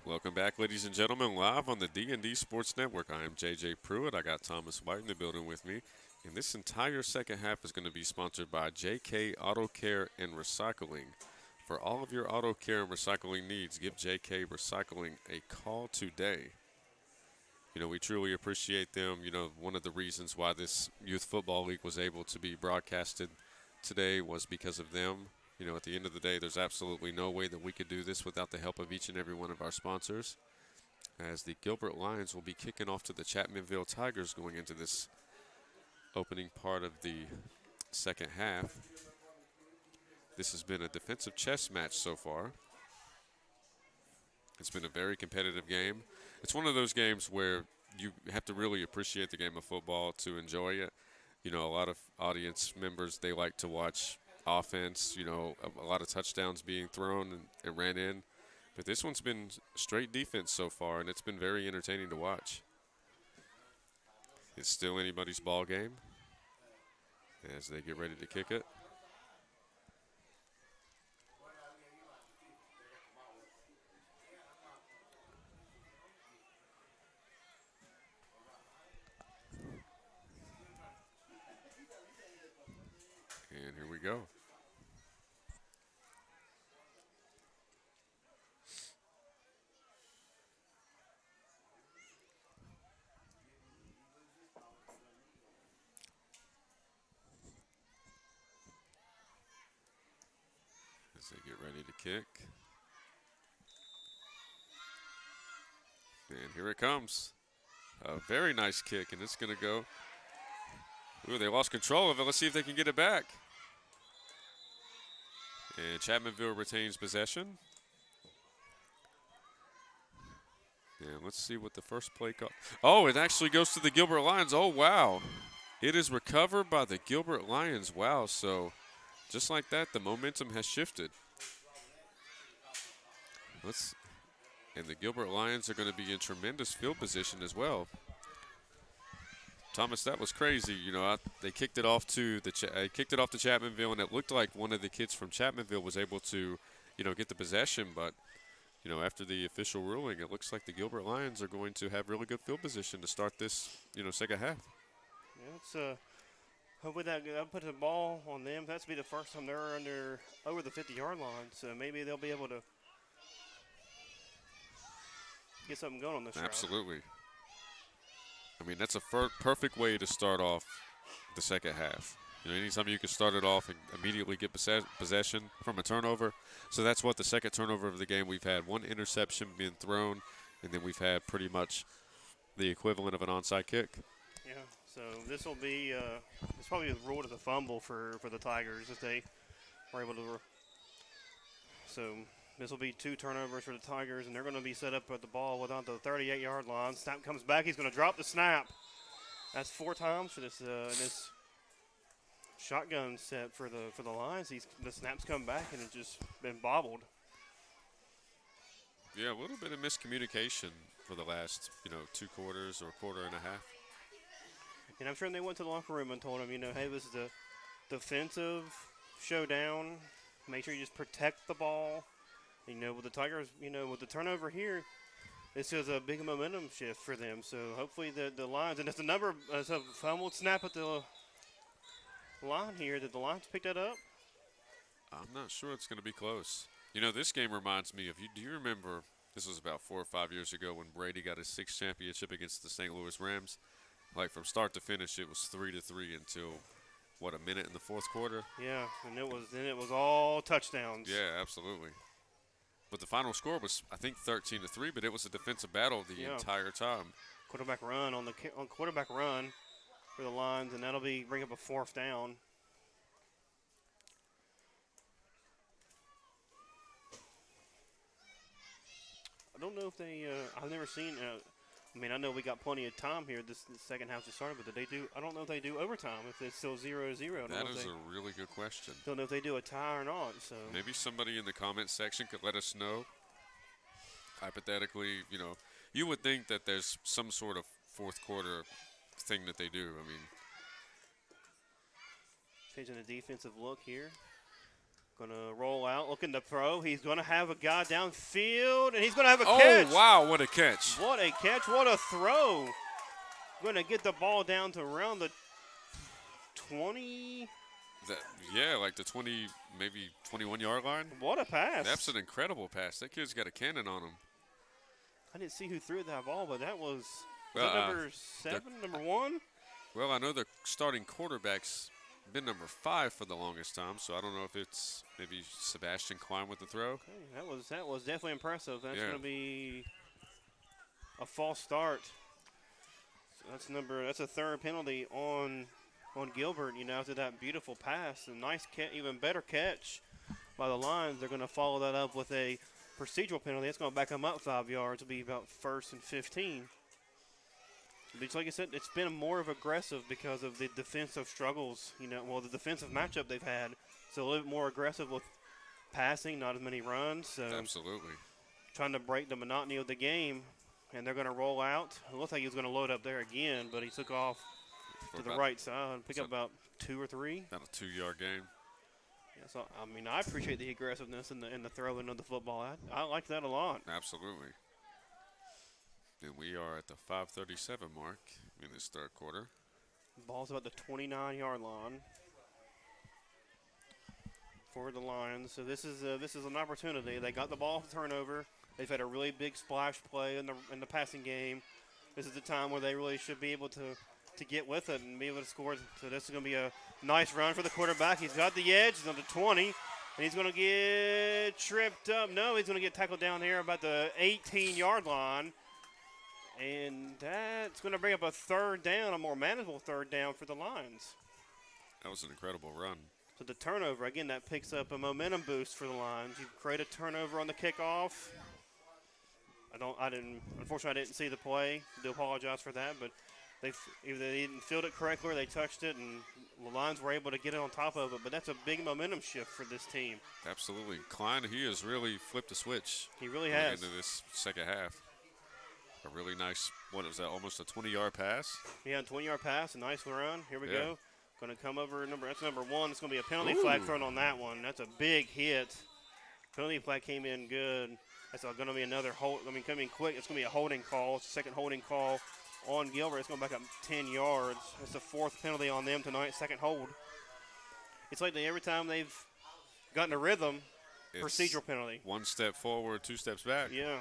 Welcome back, ladies and gentlemen, live on the D&D Sports Network. I am JJ Pruitt. I got Thomas White in the building with me. And this entire second half is going to be sponsored by JK Auto Care and Recycling. For all of your auto care and recycling needs, give JK Recycling a call today. You know, we truly appreciate them. You know, one of the reasons why this Youth Football League was able to be broadcasted today was because of them. You know, at the end of the day, there's absolutely no way that we could do this without the help of each and every one of our sponsors, as the Gilbert Lions will be kicking off to the Chapmanville Tigers going into this opening part of the second half. This has been a defensive chess match so far. It's been a very competitive game. It's one of those games where you have to really appreciate the game of football to enjoy it. You know, a lot of audience members, they like to watch offense, you know, a lot of touchdowns being thrown and ran in. But this one's been straight defense so far, and it's been very entertaining to watch. It's still anybody's ball game as they get ready to kick it. And here we go. As they get ready to kick. And here it comes. A very nice kick, and it's going to go. Ooh, they lost control of it. Let's see if they can get it back. And Chapmanville retains possession. And let's see what the first play call. Oh, it actually goes to the Gilbert Lions. Oh, wow. It is recovered by the Gilbert Lions. Wow, so just like that, the momentum has shifted. And the Gilbert Lions are going to be in tremendous field position as well. Thomas, that was crazy. You know, they kicked it off to Chapmanville, and it looked like one of the kids from Chapmanville was able to, you know, get the possession. But, you know, after the official ruling, it looks like the Gilbert Lions are going to have really good field position to start this, you know, second half. Yeah, it's hopefully that puts the ball on them. That's be the first time they're over the 50-yard line, so maybe they'll be able to get something going on this drive. Absolutely. I mean, that's a perfect way to start off the second half. You know, anytime you can start it off and immediately get possession from a turnover. So that's what the second turnover of the game. We've had one interception being thrown, and then we've had pretty much the equivalent of an onside kick. Yeah, so this will be it's probably the rule to the fumble for the Tigers if they were able to. So this will be 2 turnovers for the Tigers, and they're going to be set up at the ball without the 38-yard line. Snap comes back. He's going to drop the snap. That's 4 times for this shotgun set for the Lions. The snaps come back, and it's just been bobbled. Yeah, a little bit of miscommunication for the last, you know, 2 quarters or quarter and a half. And I'm sure they went to the locker room and told him, you know, hey, this is the defensive showdown. Make sure you just protect the ball. You know, with the Tigers, you know, with the turnover here, this is a big momentum shift for them. So hopefully the Lions, and it's a fumbled snap at the line here. Did the Lions pick that up? I'm not sure it's going to be close. You know, this game reminds me of you. Do you remember, this was about 4 or 5 years ago when Brady got his 6th championship against the St. Louis Rams? Like from start to finish, it was 3-3 until, what, a minute in the 4th quarter? Yeah, and it was all touchdowns. Yeah, absolutely. But the final score was, I think, 13-3, but it was a defensive battle the entire time. Quarterback run on quarterback run for the Lions, and that'll bring up a 4th down. I don't know if they. I've never seen. I mean, I know we got plenty of time here. This second half just started, but did they do? I don't know if they do overtime. If it's still 0-0. That is a really good question. Don't know if they do a tie or not. So maybe somebody in the comment section could let us know. Hypothetically, you know, you would think that there's some sort of 4th quarter thing that they do. I mean, changing the defensive look here. Going to roll out, looking to throw. He's going to have a guy downfield, and he's going to have a Oh, catch. wow, what a catch. What a catch, what a throw. Going to get the ball down to around the 20. Yeah, like the 20, maybe 21-yard line. What a pass. That's an incredible pass. That kid's got a cannon on him. I didn't see who threw that ball, but that was Well, number 7, number 1? Well, I know the starting quarterback's been number 5 for the longest time, so I don't know if it's maybe Sebastian Klein with the throw. Okay, that was definitely impressive. That's Yeah. going to be a false start. So that's a third penalty on Gilbert. After that beautiful pass, a nice even better catch by the Lions. They're going to follow that up with a procedural penalty. That's going to back them up 5 yards. It'll be about 1st and 15. But like I said, it's been more of aggressive because of the defensive struggles, the defensive matchup they've had. So a little bit more aggressive with passing, not as many runs. So Absolutely. trying to break the monotony of the game, and they're going to roll out. It looked like he was going to load up there again, but he took off to the right side, pick up about 2 or 3. About a 2-yard game. Yeah, so, I appreciate the aggressiveness and the throwing of the football. I like that a lot. Absolutely. And we are at the 5:37 mark in this third quarter. Ball's about the 29-yard line for the Lions. So this is an opportunity. They got the ball off the turnover. They've had a really big splash play in the passing game. This is the time where they really should be able to get with it and be able to score. So this is going to be a nice run for the quarterback. He's got the edge. He's on the 20. And he's going to get tripped up. No, he's going to get tackled down here about the 18-yard line. And that's going to bring up a third down, a more manageable third down for the Lions. That was an incredible run. So the turnover, again, that picks up a momentum boost for the Lions. You create a turnover on the kickoff. Unfortunately, I didn't see the play. I do apologize for that, but either they didn't field it correctly or they touched it, and the Lions were able to get it on top of it. But that's a big momentum shift for this team. Absolutely. Klein, he has really flipped the switch. He really has. Into this second half. A really nice, what is that, almost a 20-yard pass? Yeah, a 20-yard pass, a nice run. Here we go. Going to come over, that's number 1. It's going to be a penalty flag thrown on that one. That's a big hit. Penalty flag came in good. That's going to be another hold. Coming quick. It's going to be a holding call. It's the second holding call on Gilbert. It's going back up 10 yards. It's the 4th penalty on them tonight, second hold. It's like every time they've gotten a rhythm, procedural penalty. 1 step forward, 2 steps back. Yeah.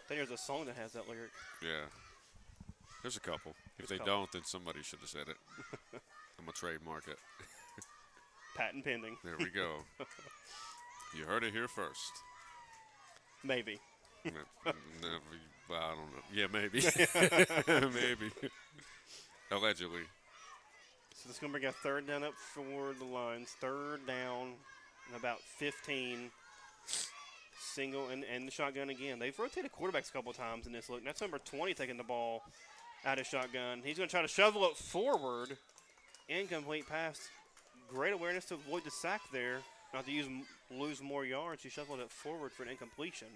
I think there's a song that has that lyric. Yeah. There's a couple. If they don't, then somebody should have said it. I'm going to trademark it. Patent pending. There we go. You heard it here first. Maybe. Well, I don't know. Yeah, maybe. Maybe. Allegedly. So this is going to bring a third down up for the Lions. Third down and about 15. Single and the shotgun again. They've rotated quarterbacks a couple of times in this look. That's number 20 taking the ball out of shotgun. He's going to try to shovel it forward. Incomplete pass. Great awareness to avoid the sack there. Not to lose more yards. He shoveled it forward for an incompletion.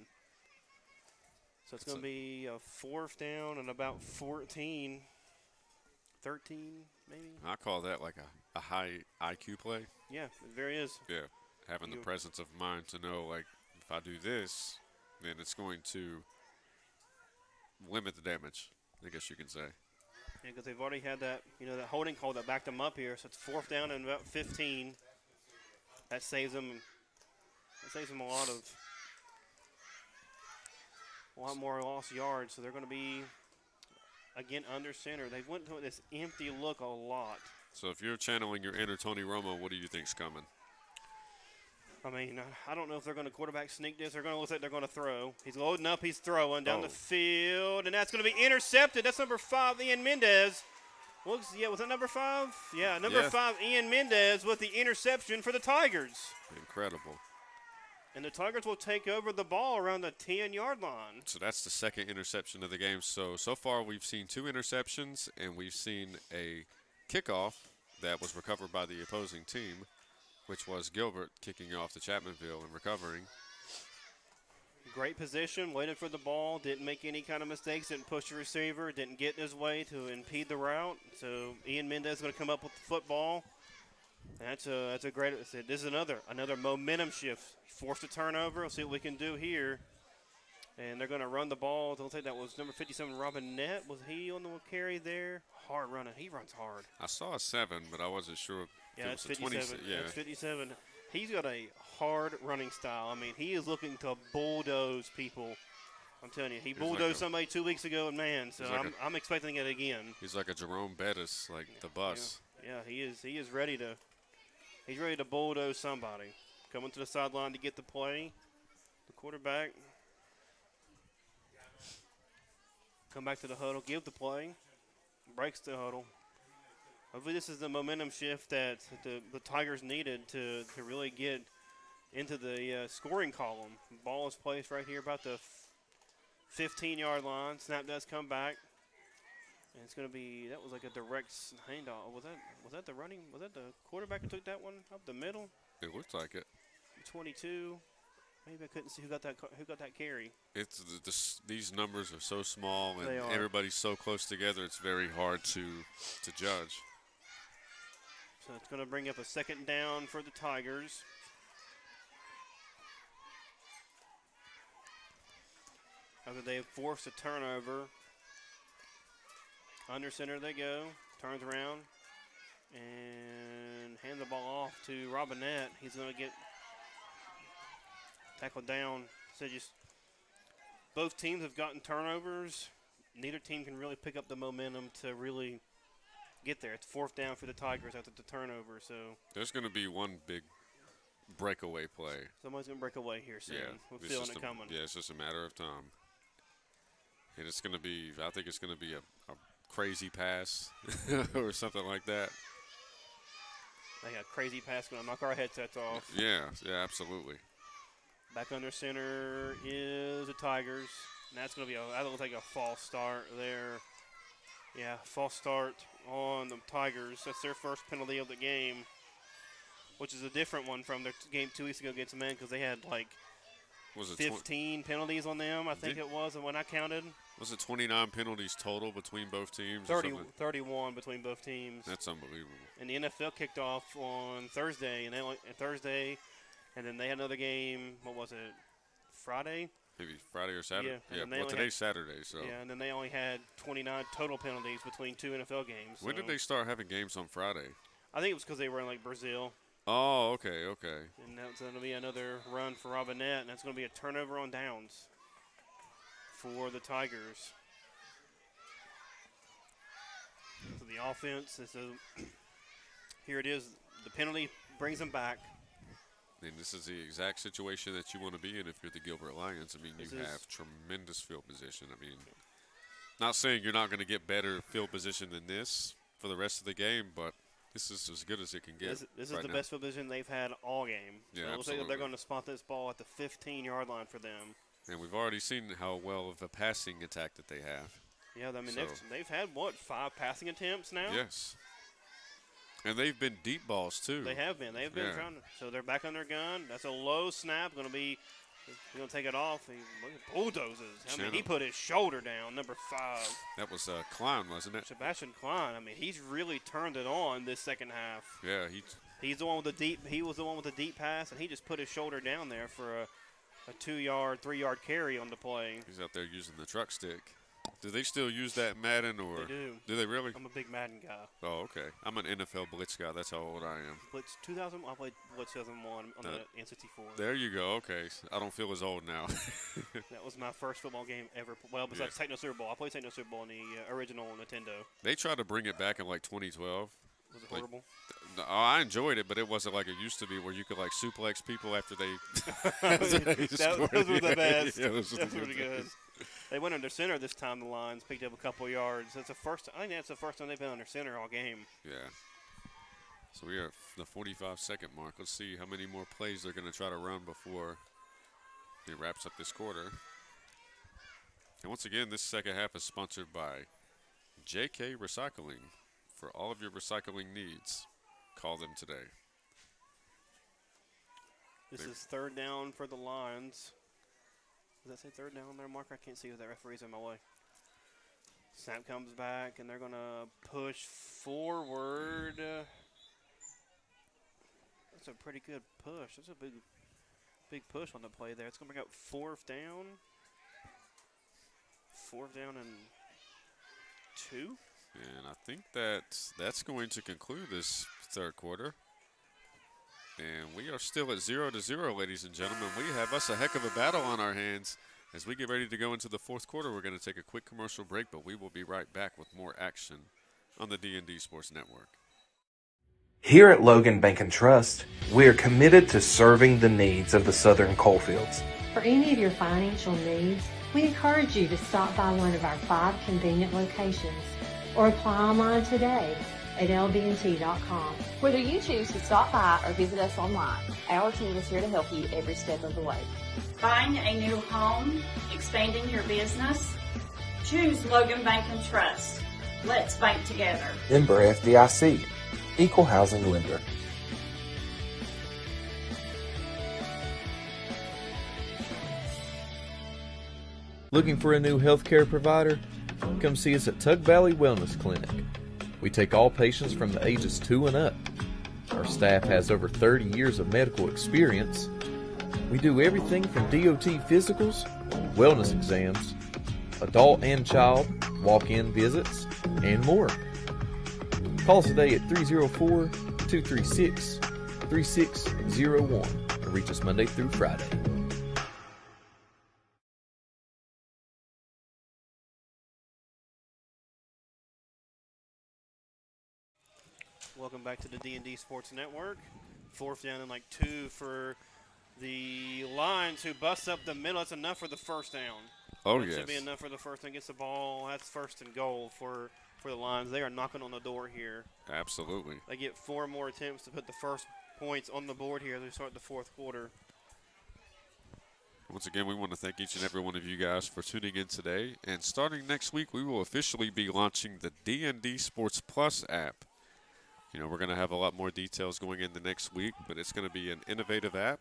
So it's going to be a 4th down and about 14. 13, maybe? I call that like a high IQ play. Yeah, it very is. Yeah, having the presence of mind to know, like, if I do this, then it's going to limit the damage, I guess you can say. Yeah, because they've already had that, that holding call that backed them up here. So it's 4th down and about 15. That saves them. That saves them a lot more lost yards. So they're going to be again under center. They went to this empty look a lot. So if you're channeling your inner Tony Romo, what do you think's coming? I don't know if they're going to quarterback sneak this. They're going to look like they're going to throw. He's loading up. He's throwing down the field, and that's going to be intercepted. That's number 5, Ian Mendez. Was that number 5? Yeah, number 5, Ian Mendez with the interception for the Tigers. Incredible. And the Tigers will take over the ball around the 10-yard line. So that's the second interception of the game. So far we've seen 2 interceptions, and we've seen a kickoff that was recovered by the opposing team, which was Gilbert kicking off to Chapmanville and recovering. Great position, waited for the ball, didn't make any kind of mistakes, didn't push the receiver, didn't get in his way to impede the route. So Ian Mendez is going to come up with the football. That's a great. This is another momentum shift. Forced a turnover. Let's see what we can do here. And they're going to run the ball. Don't think that was number 57, Robin Nett. Was he on the carry there? Hard running. He runs hard. I saw a 7, but I wasn't sure. Yeah, it that's was a 57. 20, yeah. That's 57. He's got a hard running style. I mean, he is looking to bulldoze people. I'm telling you, he bulldozed like somebody 2 weeks ago, and man, so I'm expecting it again. He's like a Jerome Bettis, like the bus. Yeah, he is. He is ready to. He's ready to bulldoze somebody. Coming to the sideline to get the play. The quarterback. Come back to the huddle, give the play, breaks the huddle. Hopefully this is the momentum shift that the Tigers needed to really get into the scoring column. Ball is placed right here about the 15-yard line. Snap does come back. And it's going to be, that was like a direct handoff. Was that the running, was that the quarterback who took that one up the middle? It looked like it. 22. Maybe I couldn't see who got that carry. It's these numbers are so small and They are. everybody's so close together. It's very hard to judge. So it's going to bring up a second down for the Tigers. After they have forced a turnover. Under center they go. Turns around and hands the ball off to Robinette. He's going to get tackled down. So just both teams have gotten turnovers. Neither team can really pick up the momentum to really get there. It's fourth down for the Tigers after the turnover. So there's going to be one big breakaway play. Somebody's going to break away here soon. Yeah, We're feeling it coming. Yeah, it's just a matter of time. And it's going to be, I think it's going to be a crazy pass or something like that. They got a crazy pass going to knock our headsets off. Yeah, absolutely. Back under center is the Tigers. And that's going to be, that looks like a false start there. Yeah, false start on the Tigers. That's their first penalty of the game, which is a different one from their game 2 weeks ago against the men because they had like 15 penalties on them, I think it was, and when I counted. Was it 29 penalties total between both teams? 31 between both teams. That's unbelievable. And the NFL kicked off on Thursday, and and then they had another game, what was it, Friday? Maybe Friday or Saturday? Yeah, well, today's Saturday, so. Yeah, and then they only had 29 total penalties between 2 NFL games. When did they start having games on Friday? I think it was because they were in, like, Brazil. Oh, okay. And that's going to be another run for Robinette, and that's going to be a turnover on downs for the Tigers. So the offense, here it is. The penalty brings them back. And this is the exact situation that you want to be in if you're the Gilbert Lions. I mean, you have tremendous field position. I mean, not saying you're not going to get better field position than this for the rest of the game, but this is as good as it can get. This is the best field position they've had all game. So yeah, it looks like they're going to spot this ball at the 15-yard line for them. And we've already seen how well of a passing attack that they have. Yeah, I mean, they've had, 5 passing attempts now? Yes. And they've been deep balls, too. They have been. They've been trying to. So they're back on their gun. That's a low snap. Going to take it off. He bulldozes. I mean, he put his shoulder down, number 5. That was Klein, wasn't it? Sebastian Klein. I mean, he's really turned it on this second half. Yeah, he's the one with the deep. He was the one with the deep pass, and he just put his shoulder down there for a 2-yard, 3-yard carry on the play. He's out there using the truck stick. Do they still use that Madden, or they do? Do they really? I'm a big Madden guy. Oh, okay. I'm an NFL Blitz guy. That's how old I am. Blitz 2000. I played Blitz 2001 on the N64. There you go. Okay, I don't feel as old now. That was my first football game ever. Well, besides Techno Super Bowl, I played Techno Super Bowl in the original Nintendo. They tried to bring it back in like 2012. Was it horrible? I enjoyed it, but it wasn't like it used to be, where you could like suplex people after they. Those were the best. Yeah, those were pretty good. They went under center this time. The Lions picked up a couple yards. That's the first. I think that's the first time they've been under center all game. Yeah. So we are at the 45-second mark. Let's see how many more plays they're going to try to run before it wraps up this quarter. And once again, this second half is sponsored by JK Recycling. For all of your recycling needs, call them today. This is third down for the Lions. Does that say third down there, Mark? I can't see if that referee's in my way. Snap comes back, and they're going to push forward. That's a pretty good push. That's a big push on the play there. It's going to bring up 4th down. 4th down and 2. And I think that's going to conclude this third quarter. And we are still at 0-0, ladies and gentlemen. We have us a heck of a battle on our hands. As we get ready to go into the fourth quarter, we're going to take a quick commercial break, but we will be right back with more action on the D&D Sports Network. Here at Logan Bank and Trust, we are committed to serving the needs of the Southern coalfields. For any of your financial needs, we encourage you to stop by one of our 5 convenient locations or apply online today at lbnt.com. Whether you choose to stop by or visit us online, our team is here to help you every step of the way. Buying a new home, expanding your business? Choose Logan Bank and Trust. Let's bank together. Member FDIC, Equal Housing Lender. Looking for a new healthcare provider? Come see us at Tug Valley Wellness Clinic. We take all patients from the ages 2 and up. Our staff has over 30 years of medical experience. We do everything from DOT physicals, wellness exams, adult and child, walk-in visits, and more. Call us today at 304-236-3601 and reach us Monday through Friday. Welcome back to the D&D Sports Network. 4th down and like 2 for the Lions, who busts up the middle. That's enough for the first down. Oh, that yes. should be enough for the first down. Gets the ball. That's 1st and goal for the Lions. They are knocking on the door here. Absolutely. They get 4 more attempts to put the first points on the board here as we start the fourth quarter. Once again, we want to thank each and every one of you guys for tuning in today. And starting next week, we will officially be launching the D&D Sports Plus app. You know, we're going to have a lot more details going in the next week, but it's going to be an innovative app,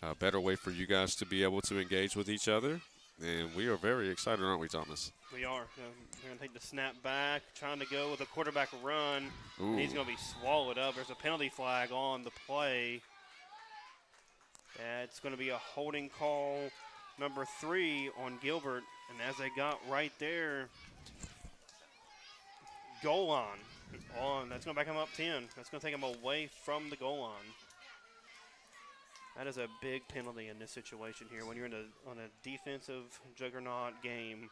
a better way for you guys to be able to engage with each other. And we are very excited, aren't we, Thomas? We are. They're going to take the snap back, trying to go with a quarterback run. And he's going to be swallowed up. There's a penalty flag on the play. It's going to be a holding call, number 3 on Gilbert. And as they got right there, goal line. That's going to back him up 10. That's going to take him away from the goal line. That is a big penalty in this situation here. When you're on a defensive juggernaut game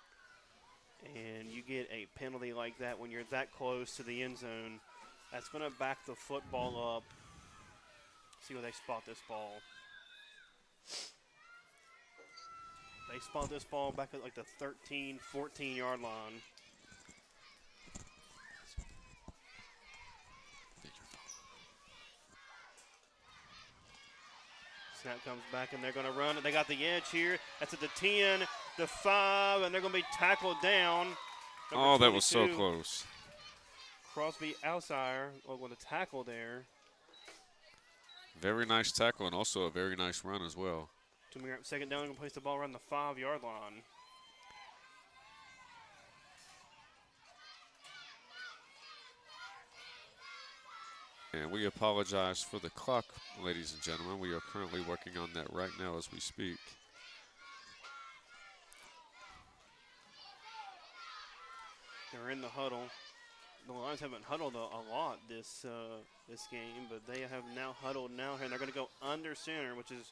and you get a penalty like that when you're that close to the end zone, that's going to back the football up. See where they spot this ball. They spot this ball back at like the 13, 14-yard line. Snap comes back, and they're going to run. They got the edge here. That's at the 10, the 5, and they're going to be tackled down. Oh, that was so close. Crosby Alshire with a tackle there. Very nice tackle and also a very nice run as well. So we're up 2nd down. They're going to place the ball around the 5-yard line. And we apologize for the clock, ladies and gentlemen. We are currently working on that right now as we speak. They're in the huddle. The Lions haven't huddled a lot this game, but they have now huddled now here, and they're going to go under center, which has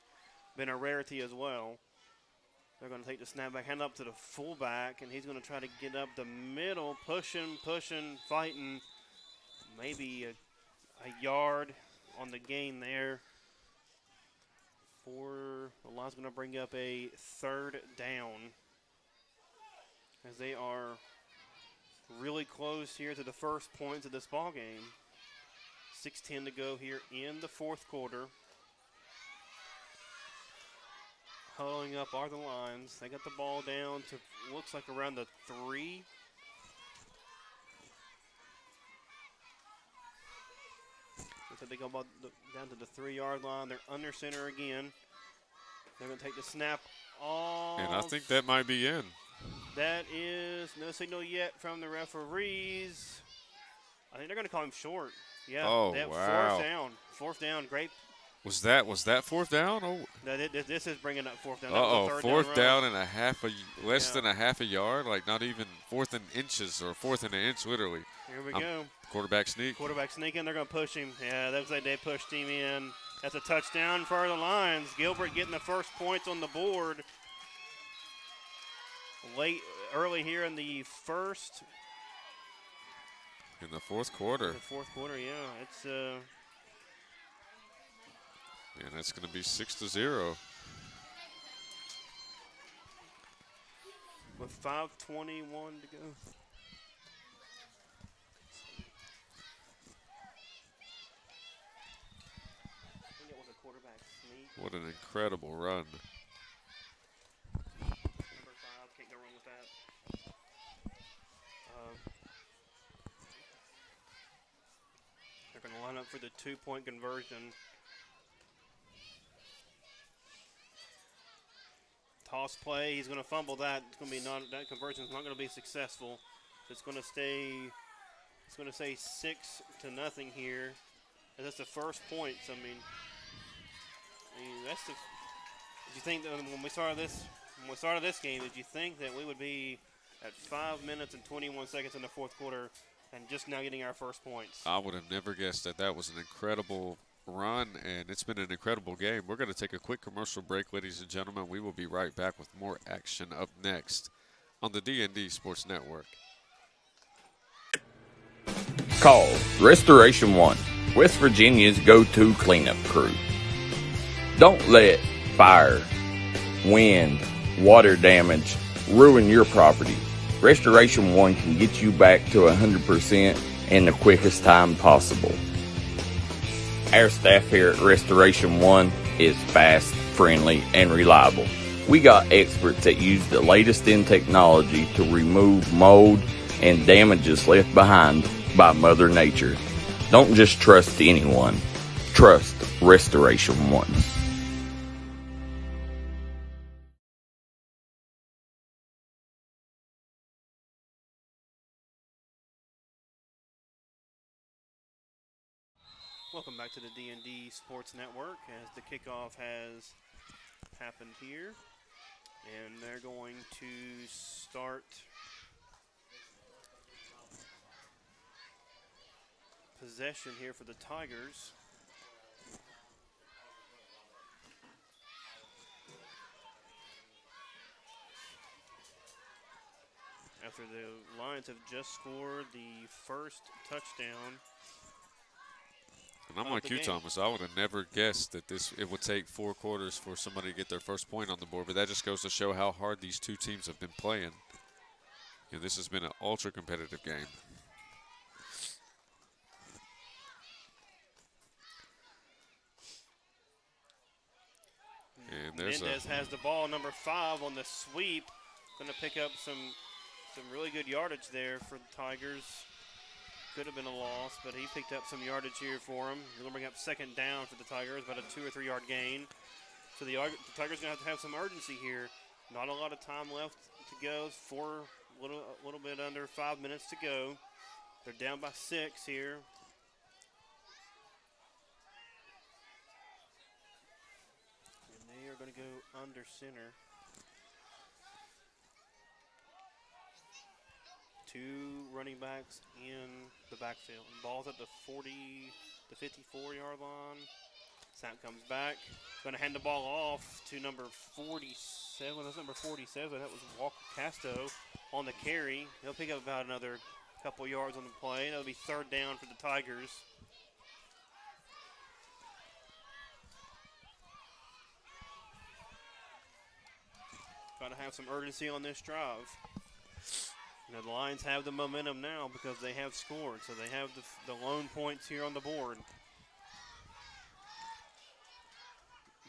been a rarity as well. They're going to take the snap back, hand up to the fullback, and he's going to try to get up the middle, pushing, fighting. Maybe a yard on the gain there. The Lions going to bring up a 3rd down as they are really close here to the first points of this ball game. 6:10 to go here in the fourth quarter. Huddling up are the Lions. They got the ball down to looks like around the 3. So they go down to the 3-yard line. They're under center again. They're going to take the snap off. And I think that might be in. That is no signal yet from the referees. I think they're going to call him short. Yeah. Oh, wow. 4th down. Great Was that fourth down? Oh, No, this is bringing up fourth down. uh That was oh, a third fourth down down and a half less Yeah. than a half a yard, like not even fourth in inches or fourth in an inch, literally. Here we go. Quarterback sneak. Quarterback sneaking. They're going to push him. Yeah, that looks like they pushed him in. That's a touchdown for the Lions. Gilbert getting the first points on the board. Early here in the first. In the fourth quarter. The fourth quarter, yeah. It's And that's going to be 6-0. with 5:21 to go. I think it was a quarterback sneak. What an incredible run. Number 5, can't go wrong with that. They're going to line up for the 2-point conversion. Toss play. He's going to fumble that. It's going to be that conversion is not going to be successful. It's going to stay. It's going to say 6-0 here. And that's the first points. I mean, that's the. Did you think that when we started this game, did you think that we would be at 5 minutes and 21 seconds in the fourth quarter and just now getting our first points? I would have never guessed that. That was an incredible run, and it's been an incredible game. We're going to take a quick commercial break, ladies and gentlemen. We will be right back with more action up next on the D&D Sports Network. Call Restoration One, West Virginia's go-to cleanup crew. Don't let fire, wind, water damage ruin your property. Restoration One can get you back to 100% in the quickest time possible. Our staff here at Restoration One is fast, friendly, and reliable. We got experts that use the latest in technology to remove mold and damages left behind by Mother Nature. Don't just trust anyone. Trust Restoration One. Welcome back to the D&D Sports Network as the kickoff has happened here. And they're going to start possession here for the Tigers. After the Lions have just scored the first touchdown. And I'm like you, Thomas. I would have never guessed that it would take 4 quarters for somebody to get their first point on the board, but that just goes to show how hard these two teams have been playing. You know, this has been an ultra-competitive game. And there's Mendez has the ball, number 5 on the sweep. Going to pick up some really good yardage there for the Tigers. Could have been a loss, but he picked up some yardage here for him. He's going to bring up second down for the Tigers, about a 2 or 3 yard gain. So the Tigers going to have some urgency here. Not a lot of time left to go. A little bit under 5 minutes to go. They're down by 6 here. And they are going to go under center. 2 running backs in the backfield. Ball's at the 54-yard line. Snap comes back. Going to hand the ball off to number 47. That's number 47. That was Walker Casto on the carry. He'll pick up about another couple yards on the play. That'll be third down for the Tigers. Got to have some urgency on this drive. You know, the Lions have the momentum now because they have scored, so they have the lone points here on the board.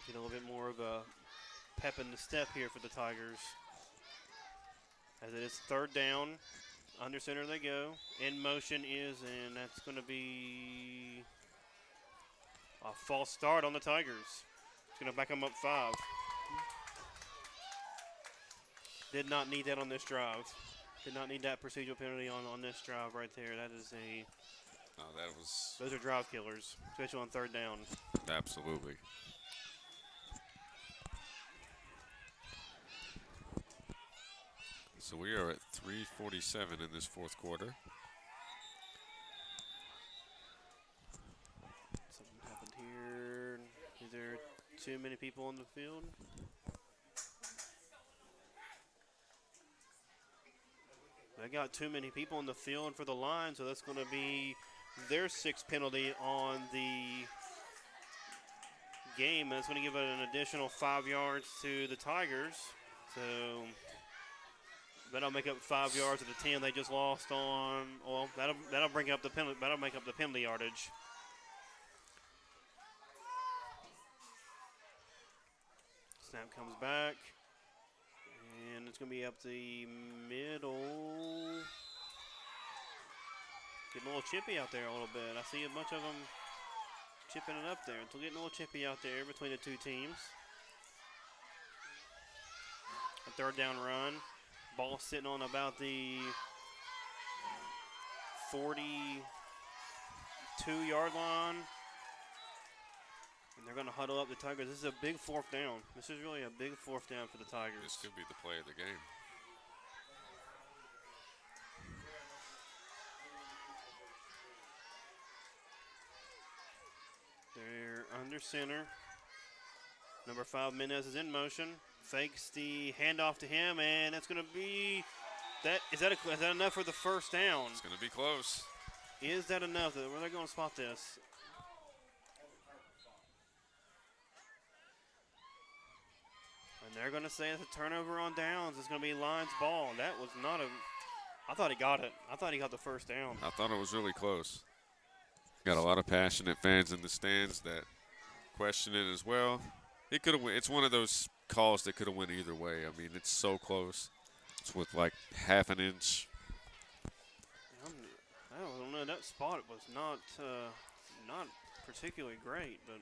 Get a little bit more of a pep in the step here for the Tigers. As it is third down, under center they go. In motion is, and that's going to be a false start on the Tigers. It's going to back them up 5. Did not need that on this drive. Did not need that procedural penalty on this drive right there. That is Oh, that was Those are drive killers, especially on third down. absolutely. So we are at 3:47 in this fourth quarter. Something happened here. Is there too many people on the field? They got too many people in the field for the line, so that's going to be their sixth penalty on the game. That's going to give it an additional 5 yards to the Tigers. So that'll make up 5 yards of the 10 they just lost on. Well, that'll bring up the penalty. That'll make up the penalty yardage. Snap comes back, and it's going to be up the middle. Getting a little chippy out there a little bit. I see a bunch of them chipping it up there. It's getting a little chippy out there between the two teams. A third down run. Ball sitting on about the 42-yard line. And they're going to huddle up the Tigers. This is a big fourth down. This is really a big fourth down for the Tigers. This could be the play of the game. They're under center. Number 5, Mendez, is in motion. Fakes the handoff to him, and that's going to be that. Is that enough for the first down? It's going to be close. Is that enough? Where are they going to spot this? And they're going to say it's a turnover on downs. It's going to be Lions ball. That was not a. I thought he got it. I thought he got the first down. I thought it was really close. Got a lot of passionate fans in the stands that question it as well. It could have went. It's one of those calls that could have went either way. I mean, it's so close. It's with like half an inch. I don't know. That spot was not particularly great, but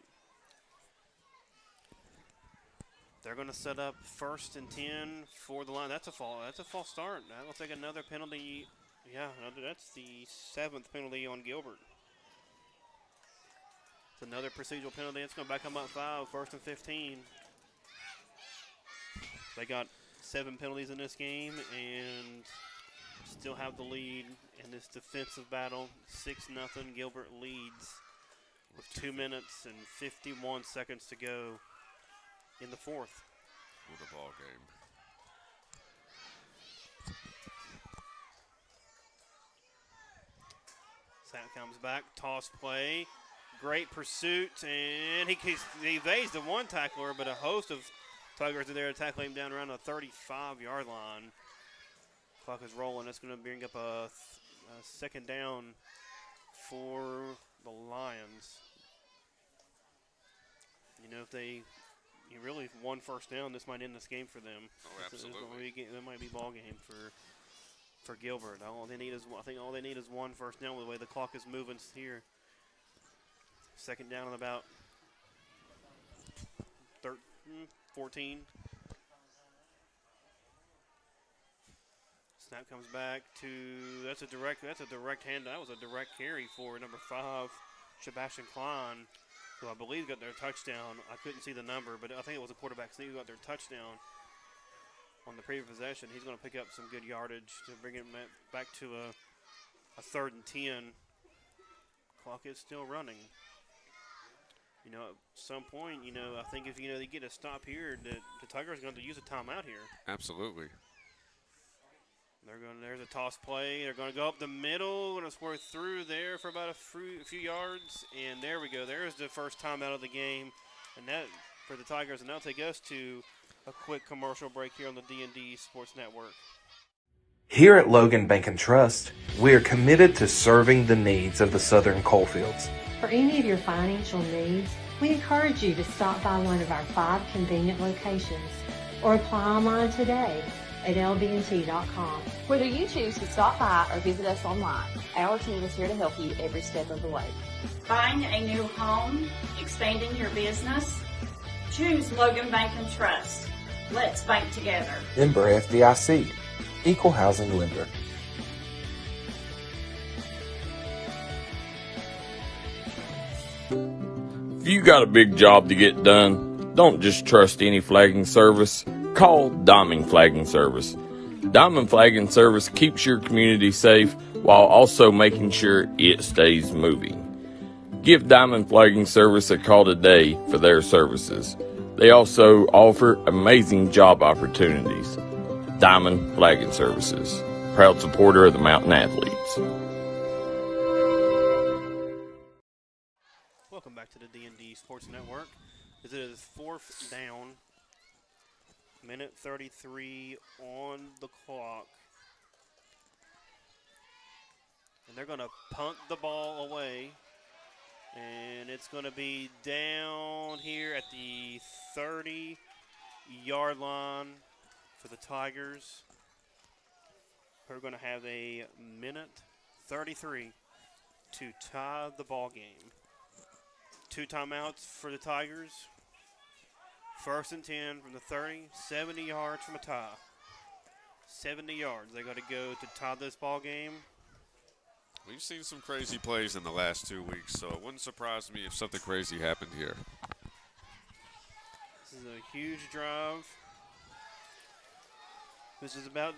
they're going to set up 1st and 10 for the line. That's a false start. That'll take another penalty. Yeah, that's the 7th penalty on Gilbert. It's another procedural penalty. It's going to back them up 5, 1st and 15. They got 7 penalties in this game and still have the lead in this defensive battle. 6-0. Gilbert leads with 2 minutes and 51 seconds to go in the fourth. What a ball game. Snap comes back. Toss play. Great pursuit, and he evades the one tackler, but a host of Tigers are there to tackle him down around the 35-yard line. Clock is rolling. That's going to bring up a second down for the Lions. You know, if they really won first down, this might end this game for them. Oh, absolutely. That might be ball game for Gilbert. I think all they need is one first down with the way the clock is moving here. Second down on about 14. Snap comes back to that's a direct hand. That was a direct carry for number 5, Sebastian Klein, who I believe got their touchdown. I couldn't see the number, but I think it was a quarterback sneak who got their touchdown on the previous possession. He's going to pick up some good yardage to bring it back to a 3rd and 10. Clock is still running. You know, at some point, I think if, they get a stop here, the Tigers are going to use a timeout here. Absolutely. There's a toss play. They're going to go up the middle. Going to swerve through there for about a few yards. And there we go. There's the first timeout of the game. And that for the Tigers. And that'll take us to a quick commercial break here on the D&D Sports Network. Here at Logan Bank and Trust, we are committed to serving the needs of the Southern coalfields. For any of your financial needs, we encourage you to stop by one of our 5 convenient locations or apply online today at lbnt.com. Whether you choose to stop by or visit us online, our team is here to help you every step of the way. Buying a new home, expanding your business? Choose Logan Bank and Trust. Let's bank together. Member FDIC, Equal Housing Lender. If you got a big job to get done, don't just trust any flagging service. Call Diamond Flagging Service. Diamond Flagging Service keeps your community safe while also making sure it stays moving. Give Diamond Flagging Service a call today for their services. They also offer amazing job opportunities. Diamond Flagging Services, proud supporter of the Mountain Athletes. Welcome back to the D&D Sports Network. As it is fourth down, minute 33 on the clock. And they're going to punt the ball away. And it's going to be down here at the 30-yard line for the Tigers. We're going to have a minute 33 to tie the ball game. 2 timeouts for the Tigers. 1st and 10 from the 30, 70 yards from a tie. 70 yards. They got to go to tie this ball game. We've seen some crazy plays in the last 2 weeks, so it wouldn't surprise me if something crazy happened here. This is a huge drive. This is about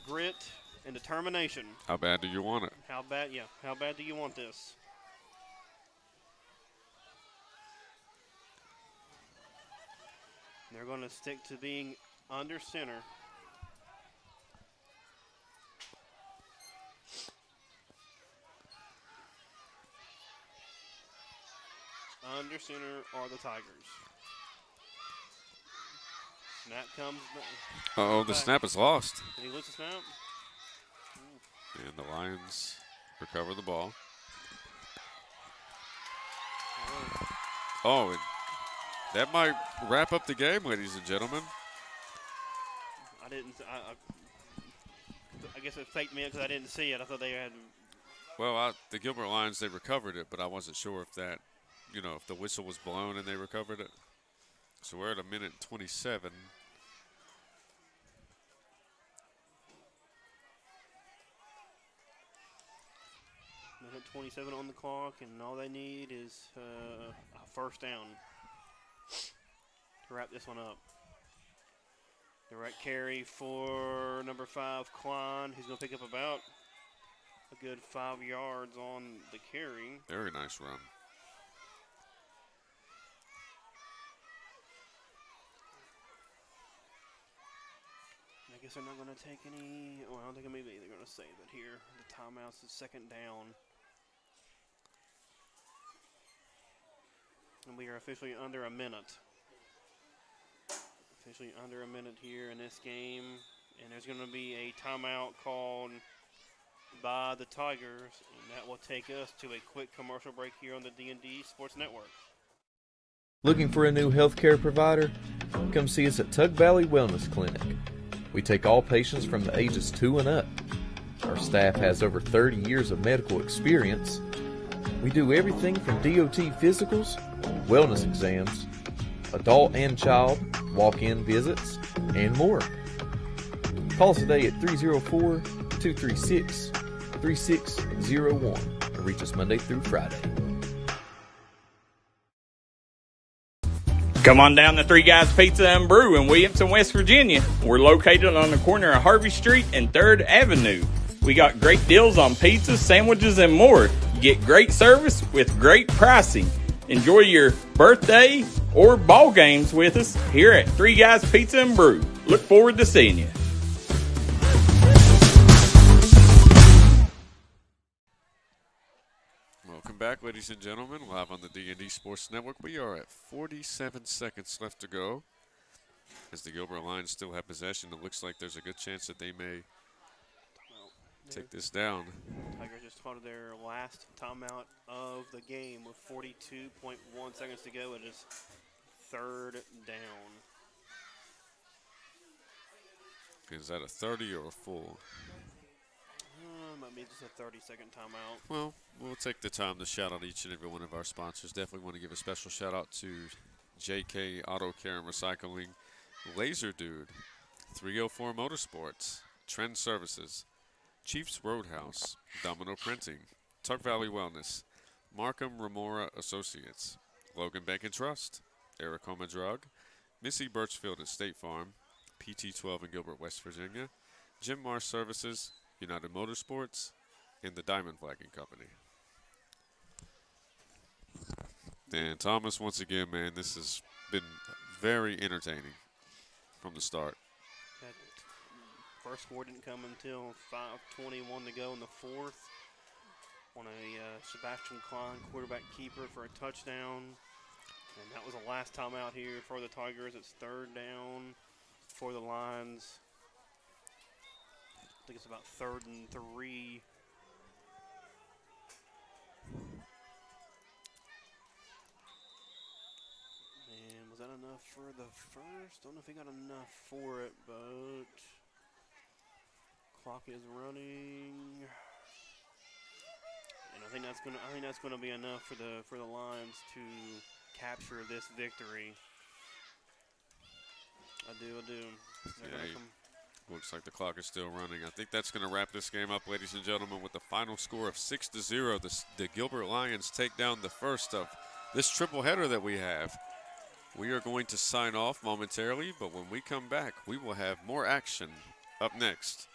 grit and determination. How bad do you want it? How bad do you want this? They're going to stick to being under center. Under center are the Tigers. Snap comes. Uh-oh, the snap is lost. Did he lose the snap? And the Lions recover the ball. Oh, and that might wrap up the game, ladies and gentlemen. I guess it faked me because I didn't see it. I thought they had. Well, the Gilbert Lions, they recovered it, but I wasn't sure if that, if the whistle was blown and they recovered it. So we're at a minute 27. Minute 27 on the clock, and all they need is a first down to wrap this one up. Direct carry for number 5, Klein, who's going to pick up about a good 5 yards on the carry. Very nice run. I guess they're not going to take any. Well, I don't think maybe they're going to save it here. The timeout's the 2nd down. And we are officially under a minute. Officially under a minute here in this game. And there's going to be a timeout called by the Tigers. And that will take us to a quick commercial break here on the D&D Sports Network. Looking for a new healthcare provider? Come see us at Tug Valley Wellness Clinic. We take all patients from the ages 2 and up. Our staff has over 30 years of medical experience. We do everything from DOT physicals, wellness exams, adult and child, walk-in visits, and more. Call us today at 304-236-3601 and reach us Monday through Friday. Come on down to Three Guys Pizza and Brew in Williamson, West Virginia. We're located on the corner of Harvey Street and 3rd Avenue. We got great deals on pizzas, sandwiches, and more. You get great service with great pricing. Enjoy your birthday or ball games with us here at Three Guys Pizza and Brew. Look forward to seeing you. Welcome back, ladies and gentlemen, live on the D&D Sports Network. We are at 47 seconds left to go. As the Gilbert Lions still have possession, it looks like there's a good chance that they may take this down. Tigers just called their last timeout of the game with 42.1 seconds to go. It is 3rd down. Is that a 30 or a full? Might be just a 30-second timeout. Well, we'll take the time to shout out each and every one of our sponsors. Definitely want to give a special shout out to JK Auto Care and Recycling, Laser Dude, 304 Motorsports, Trend Services, Chiefs Roadhouse, Domino Printing, Tuck Valley Wellness, Markham Remora Associates, Logan Bank and Trust, Eric Home and Drug, Missy Birchfield at State Farm, PT12 in Gilbert, West Virginia, Jim Marr Services, United Motorsports, and the Diamond Flagging Company. And Thomas, once again, man, this has been very entertaining from the start. That first score didn't come until 5:21 to go in the fourth. On a Sebastian Klein quarterback keeper for a touchdown. And that was the last time out here for the Tigers. It's third down for the Lions. I think it's about 3rd and 3. And was that enough for the first? Don't know if he got enough for it, but clock is running. And I think that's gonna be enough for the Lions to capture this victory. I do. Looks like the clock is still running. I think that's going to wrap this game up, ladies and gentlemen, with the final score of 6-0. The Gilbert Lions take down the first of this triple header that we have. We are going to sign off momentarily, but when we come back, we will have more action up next